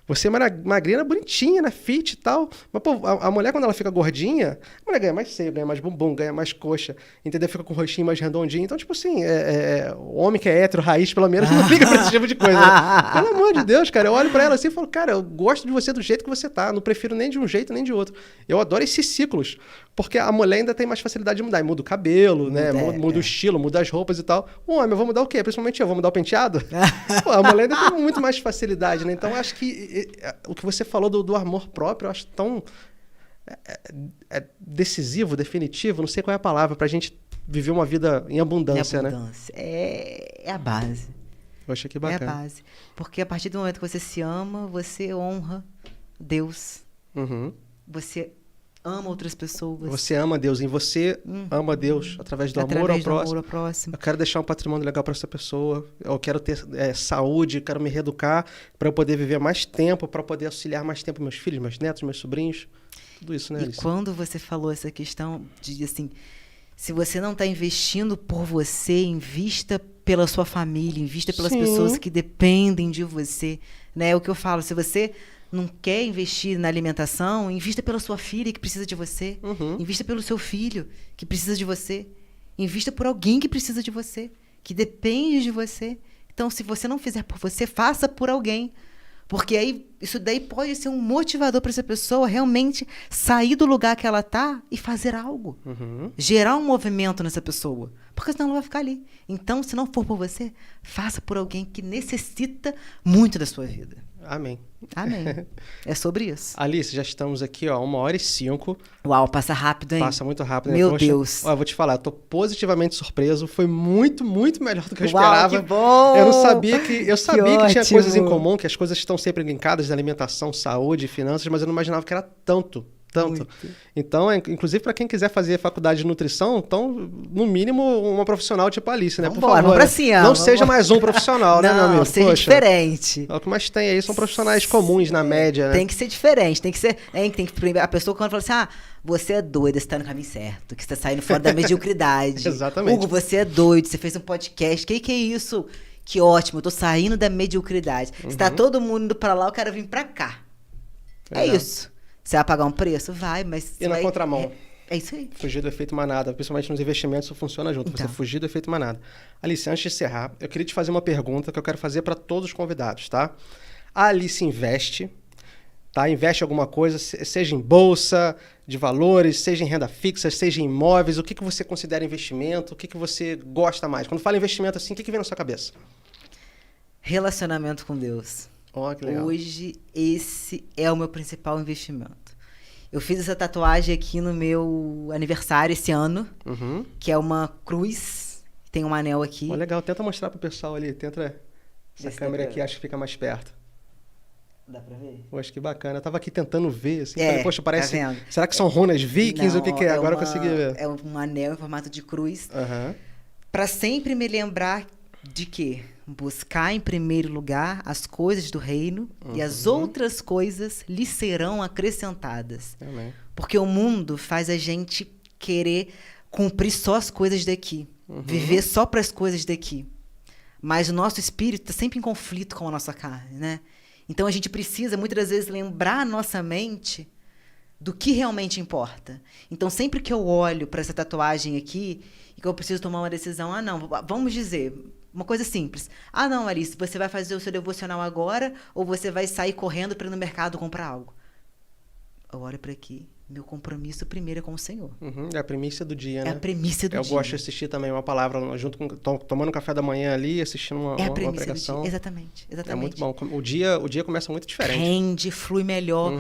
Você é magrinha, bonitinha, né? Fit e tal. Mas, pô, a mulher, quando ela fica gordinha, a mulher ganha mais seio, ganha mais bumbum, ganha mais coxa, entendeu? Fica com o rostinho mais redondinho. Então, tipo assim, o homem que é hétero, raiz, pelo menos, não fica pra esse tipo de coisa. Né? Pelo amor de Deus, cara. Eu olho pra ela assim e falo, cara, eu gosto de você do jeito que você tá. Não prefiro nem de um jeito, nem de outro. Eu adoro esses ciclos. Porque a mulher ainda tem mais facilidade de mudar. E muda o cabelo, né? Muda o estilo, muda as roupas e tal. O homem, eu vou mudar o quê? Principalmente eu, vou mudar o penteado? Pô, a mulher ainda tem muito mais facilidade, né? Então, eu acho que o que você falou do amor próprio, eu acho tão decisivo, definitivo, não sei qual é a palavra, pra gente viver uma vida em abundância, né? É a base. Eu achei que bacana. É a base. Porque a partir do momento que você se ama, você honra Deus. Uhum. Você ama outras pessoas. Você ama Deus. E você ama Deus através do amor ao próximo. Eu quero deixar um patrimônio legal para essa pessoa. Eu quero ter saúde, quero me reeducar para eu poder viver mais tempo, para poder auxiliar mais tempo meus filhos, meus netos, meus sobrinhos. Tudo isso, né, Alice? E quando você falou essa questão de, assim, se você não está investindo por você, invista pela sua família, invista pelas pessoas que dependem de você. Né? É o que eu falo, se você não quer investir na alimentação, invista pela sua filha que precisa de você. Uhum. Invista pelo seu filho que precisa de você. Invista por alguém que precisa de você, que depende de você. Então, se você não fizer por você, faça por alguém. Porque aí, isso daí pode ser um motivador para essa pessoa realmente sair do lugar que ela está e fazer algo. Uhum. Gerar um movimento nessa pessoa. Porque senão ela vai ficar ali. Então, se não for por você, faça por alguém que necessita muito da sua vida. Amém. Amém. É sobre isso. Alice, já estamos aqui, ó, 1h05. Uau, passa rápido, hein? Passa muito rápido, né? Meu Poxa, Deus. Ó, eu vou te falar, eu tô positivamente surpreso. Foi muito, muito melhor do que eu esperava. Que bom! Eu não sabia que... Eu sabia que tinha ótimo. coisas em comum, que as coisas estão sempre linkadas, alimentação, saúde, finanças, mas eu não imaginava que era tanto. Muito. Então, inclusive, para quem quiser fazer faculdade de nutrição, então, no mínimo, uma profissional tipo a Alice, né? Por favor, vamos pra cima. Não seja mais um profissional, né, meu amigo? Não, seja diferente. O que mais tem aí são profissionais comuns, na média, né? Tem que ser diferente, tem que ser... a pessoa quando fala assim, você é doida, você tá no caminho certo, que você tá saindo fora da mediocridade. Exatamente. Hugo, você é doido, você fez um podcast, que é isso? Que ótimo, eu tô saindo da mediocridade. Se tá todo mundo indo pra lá, eu quero vir pra cá. É isso. Você vai pagar um preço? Vai, mas... E na contramão. É isso aí. Fugir do efeito manada. Principalmente nos investimentos, isso funciona junto. Então. Você fugir do efeito manada. Alice, antes de encerrar, eu queria te fazer uma pergunta que eu quero fazer para todos os convidados, tá? A Alice investe, tá? Investe em alguma coisa, seja em bolsa de valores, seja em renda fixa, seja em imóveis. O que você considera investimento? O que você gosta mais? Quando fala investimento assim, o que vem na sua cabeça? Relacionamento com Deus. Oh, que legal. Hoje, esse é o meu principal investimento. Eu fiz essa tatuagem aqui no meu aniversário esse ano, que é uma cruz, tem um anel aqui. Oh, legal, tenta mostrar pro pessoal ali, tenta essa câmera aqui, acho que fica mais perto. Dá pra ver? Poxa, que bacana. Eu tava aqui tentando ver, assim, falei, poxa, parece... Tá vendo? Será que são runas vikings? Não, o que é? Agora eu consegui ver. É um anel em formato de cruz, pra sempre me lembrar de quê? Buscar em primeiro lugar as coisas do reino e as outras coisas lhe serão acrescentadas. Amém. Porque o mundo faz a gente querer cumprir só as coisas daqui. viver só para as coisas daqui. Mas o nosso espírito está sempre em conflito com a nossa carne, né? Então a gente precisa, muitas das vezes, lembrar a nossa mente do que realmente importa. Então, sempre que eu olho para essa tatuagem aqui e que eu preciso tomar uma decisão, não, vamos dizer, uma coisa simples. Não, Alice, você vai fazer o seu devocional agora ou você vai sair correndo para ir no mercado comprar algo? Eu olho para aqui. Meu compromisso primeiro é com o Senhor. É a premissa do dia, né? É a premissa do dia. Eu gosto de assistir também uma palavra, junto com tomando café da manhã ali, assistindo uma pregação. Do dia. Exatamente. É muito bom. O dia começa muito diferente. Rende, flui melhor.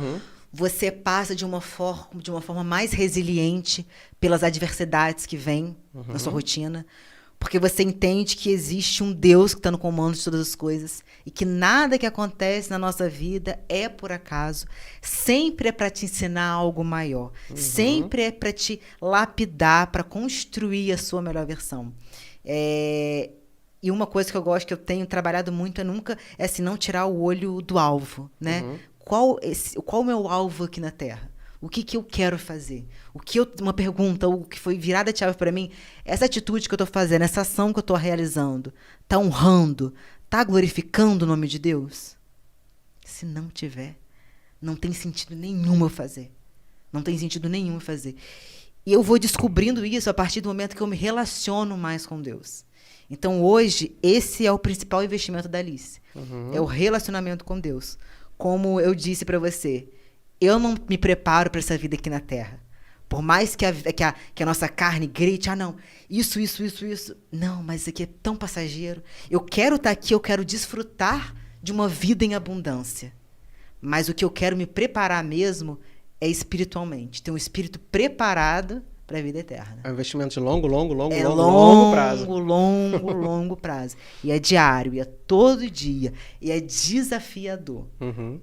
Você passa de uma forma mais resiliente pelas adversidades que vêm na sua rotina. Porque você entende que existe um Deus que está no comando de todas as coisas e que nada que acontece na nossa vida é por acaso. Sempre é para te ensinar algo maior. Sempre é para te lapidar, para construir a sua melhor versão. E uma coisa que eu gosto, que eu tenho trabalhado muito, é assim, não tirar o olho do alvo, né? Qual o meu alvo aqui na Terra? O que eu quero fazer? Uma pergunta, o que foi virada de chave para mim, essa atitude que eu estou fazendo, essa ação que eu estou realizando, está honrando, está glorificando o nome de Deus? Se não tiver, não tem sentido nenhum eu fazer. Não tem sentido nenhum eu fazer. E eu vou descobrindo isso a partir do momento que eu me relaciono mais com Deus. Então, hoje, esse é o principal investimento da Alice. É o relacionamento com Deus. Como eu disse para você, eu não me preparo para essa vida aqui na Terra. Por mais que a nossa carne grite, não, isso. Não, mas isso aqui é tão passageiro. Eu quero estar aqui, eu quero desfrutar de uma vida em abundância. Mas o que eu quero me preparar mesmo é espiritualmente. Ter um espírito preparado para a vida eterna. É um investimento de longo prazo. Longo prazo. E é diário, e é todo dia. E é desafiador.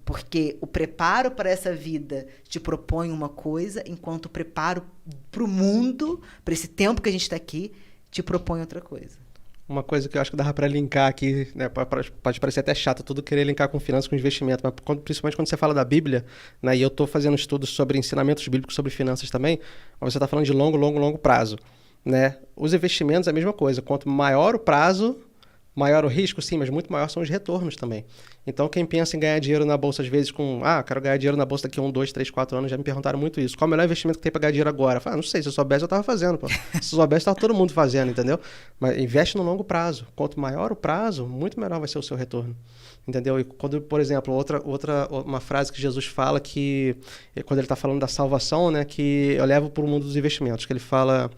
Porque o preparo para essa vida te propõe uma coisa, enquanto o preparo para o mundo, para esse tempo que a gente está aqui, te propõe outra coisa. Uma coisa que eu acho que dava para linkar aqui, né, pode parecer até chato tudo querer linkar com finanças, com investimento, mas principalmente quando você fala da Bíblia, né, e eu estou fazendo estudos sobre ensinamentos bíblicos sobre finanças também, mas você está falando de longo prazo. Né? Os investimentos é a mesma coisa, quanto maior o prazo, maior o risco, sim, mas muito maior são os retornos também. Então, quem pensa em ganhar dinheiro na bolsa, às vezes, quero ganhar dinheiro na bolsa daqui a 1, 2, 3, 4 anos, já me perguntaram muito isso. Qual é o melhor investimento que tem para ganhar dinheiro agora? Eu falo, não sei, se eu soubesse, eu estava fazendo. Pô. Se eu soubesse, estava todo mundo fazendo, entendeu? Mas investe no longo prazo. Quanto maior o prazo, muito melhor vai ser o seu retorno. Entendeu? E quando, por exemplo, uma frase que Jesus fala, que quando ele está falando da salvação, né, que eu levo para o mundo dos investimentos, que ele fala,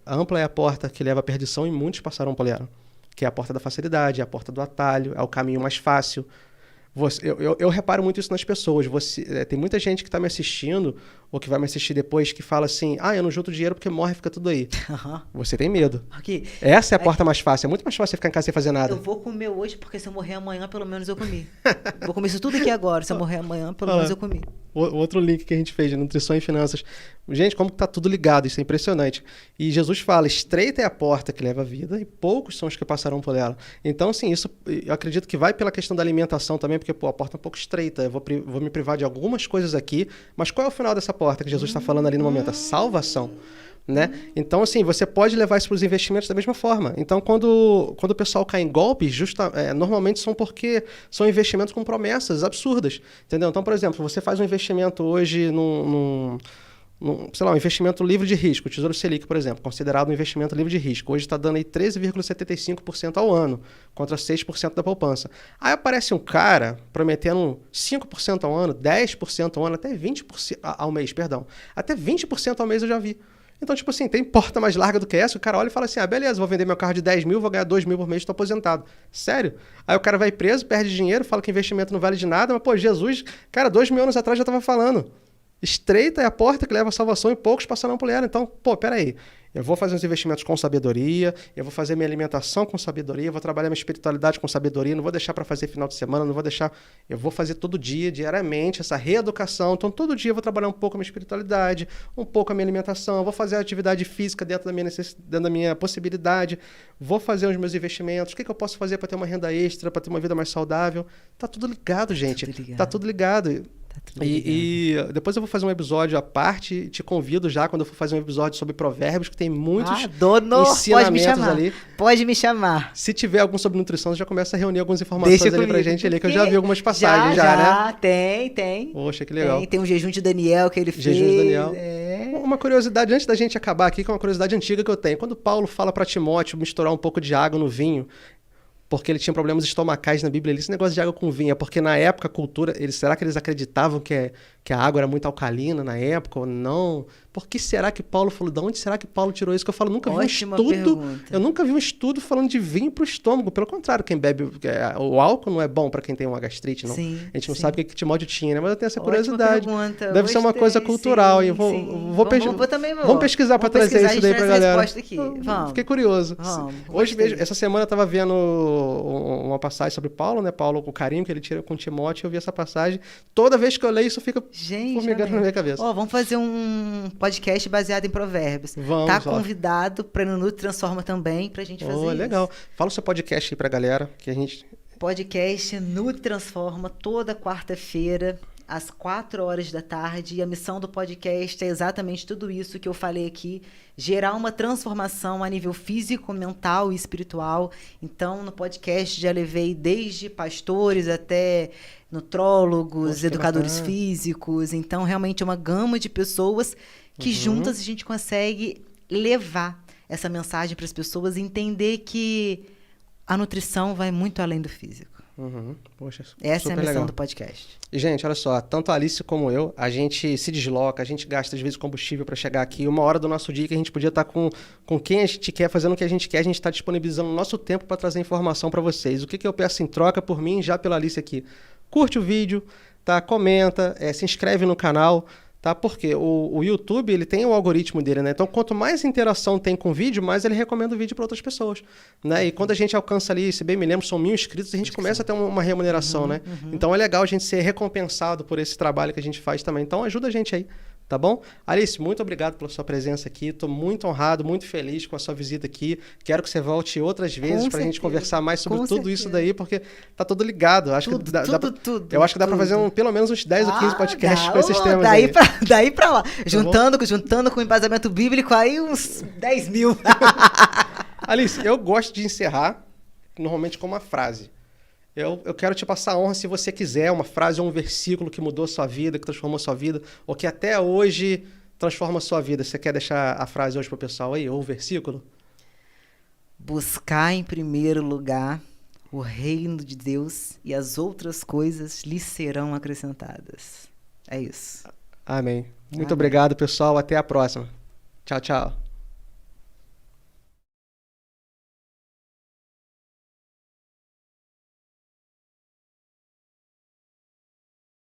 ampla é a porta que leva à perdição e muitos passarão por ela. Que é a porta da facilidade, é a porta do atalho, é o caminho mais fácil. Eu reparo muito isso nas pessoas. Tem muita gente que está me assistindo, ou que vai me assistir depois, que fala assim, eu não junto dinheiro porque morre e fica tudo aí. Você tem medo. Okay. Essa é a porta mais fácil. É muito mais fácil você ficar em casa sem fazer nada. Eu vou comer hoje, porque se eu morrer amanhã, pelo menos eu comi. Vou comer isso tudo aqui agora. Se eu morrer amanhã, pelo menos eu comi. Outro link que a gente fez de nutrição e finanças. Gente, como que tá tudo ligado, isso é impressionante. E Jesus fala, estreita é a porta que leva à vida e poucos são os que passarão por ela. Então, assim, isso eu acredito que vai pela questão da alimentação também, porque a porta é um pouco estreita. Eu vou me privar de algumas coisas aqui, mas qual é o final dessa porta que Jesus está falando ali no momento? A salvação. Né? Então, assim, você pode levar isso para os investimentos da mesma forma. Então, quando o pessoal cai em golpes, normalmente são porque são investimentos com promessas absurdas. Entendeu? Então, por exemplo, você faz um investimento hoje um investimento livre de risco, o Tesouro Selic, por exemplo, considerado um investimento livre de risco. Hoje está dando aí 13,75% ao ano, contra 6% da poupança. Aí aparece um cara prometendo 5% ao ano, 10% ao ano, até 20% ao mês, perdão. Até 20% ao mês eu já vi. Então, tipo assim, tem porta mais larga do que essa, o cara olha e fala assim, beleza, vou vender meu carro de 10 mil, vou ganhar 2 mil por mês, estou aposentado. Sério? Aí o cara vai preso, perde dinheiro, fala que investimento não vale de nada, mas, pô, Jesus, cara, 2 mil anos atrás já estava falando. Estreita é a porta que leva à salvação e poucos passarão por ela. Então, peraí. Eu vou fazer os investimentos com sabedoria, eu vou fazer minha alimentação com sabedoria, eu vou trabalhar minha espiritualidade com sabedoria, não vou deixar para fazer final de semana, eu vou fazer todo dia, diariamente, essa reeducação. Então, todo dia eu vou trabalhar um pouco a minha espiritualidade, um pouco a minha alimentação, eu vou fazer a atividade física dentro da minha possibilidade, vou fazer os meus investimentos, o que eu posso fazer para ter uma renda extra, para ter uma vida mais saudável. Tá tudo ligado, gente. Tá tudo ligado. Tá tudo ligado. E depois eu vou fazer um episódio à parte, te convido já quando eu for fazer um episódio sobre provérbios, que tem muitos dono, ensinamentos ali. Pode me chamar. Se tiver algum sobre nutrição, você já começa a reunir algumas informações ali pra gente ali, que eu já vi algumas passagens já, né? Tem. Poxa, que legal. Tem um jejum de Daniel que ele fez. Jejum de Daniel. Uma curiosidade, antes da gente acabar aqui, que é uma curiosidade antiga que eu tenho. Quando Paulo fala para Timóteo misturar um pouco de água no vinho, porque ele tinha problemas estomacais na Bíblia, esse negócio de água com vinho, é porque na época a cultura, será que eles acreditavam que a água era muito alcalina na época ou não? Por que será que Paulo falou? De onde será que Paulo tirou isso? Que eu falo, nunca vi um estudo. Pergunta. Eu nunca vi um estudo falando de vinho pro estômago. Pelo contrário, quem bebe o álcool não é bom para quem tem uma gastrite, não. Sim, a gente não sabe o que Timóteo tinha, né? Mas eu tenho essa curiosidade. Pergunta. Deve ser uma coisa cultural. Sim, e eu vou pesquisar para trazer isso daí pra galera. Aqui. Vamos. Fiquei curioso. Hoje mesmo, essa semana eu tava vendo uma passagem sobre Paulo, né? Paulo, com o carinho que ele tira com Timóteo, eu vi essa passagem. Toda vez que eu leio, isso fica formigando na minha cabeça. Vamos fazer um podcast baseado em provérbios. Vamos, convidado para no Nutri Transforma também, pra gente fazer isso. Legal. Fala o seu podcast aí pra galera, que a gente... Podcast Nutri Transforma, toda quarta-feira, às 4 horas da tarde. E a missão do podcast é exatamente tudo isso que eu falei aqui, gerar uma transformação a nível físico, mental e espiritual. Então, no podcast já levei desde pastores até nutrólogos, educadores físicos. Então, realmente é uma gama de pessoas que juntas a gente consegue levar essa mensagem para as pessoas e entender que a nutrição vai muito além do físico. Poxa, essa é a missão legal do podcast. E, gente, olha só, tanto a Alice como eu, a gente se desloca, a gente gasta, às vezes, combustível para chegar aqui. Uma hora do nosso dia que a gente podia estar com quem a gente quer, fazendo o que a gente quer, a gente está disponibilizando o nosso tempo para trazer informação para vocês. O que eu peço em troca por mim, já pela Alice aqui? Curte o vídeo, tá? Comenta, se inscreve no canal, tá? Porque o YouTube, ele tem o algoritmo dele, né? Então, quanto mais interação tem com o vídeo, mais ele recomenda o vídeo para outras pessoas, né? E quando a gente alcança ali, se bem me lembro, são 1.000 inscritos, a gente começa a ter uma remuneração, né? Então, é legal a gente ser recompensado por esse trabalho que a gente faz também. Então, ajuda a gente aí, tá bom? Alice, muito obrigado pela sua presença aqui. Estou muito honrado, muito feliz com a sua visita aqui. Quero que você volte outras vezes para a gente conversar mais sobre tudo isso daí, porque tá tudo ligado. Acho que eu acho que dá para fazer pelo menos uns 10 ou 15 podcasts com esses temas daí aí. Daí para lá. Juntando com o embasamento bíblico, aí uns 10 mil. Alice, eu gosto de encerrar normalmente com uma frase. Eu quero te passar a honra, se você quiser, uma frase ou um versículo que mudou a sua vida, que transformou a sua vida, ou que até hoje transforma a sua vida. Você quer deixar a frase hoje para o pessoal aí, ou o versículo? Buscar em primeiro lugar o reino de Deus e as outras coisas lhe serão acrescentadas. É isso. Amém. Muito obrigado, pessoal. Até a próxima. Tchau, tchau.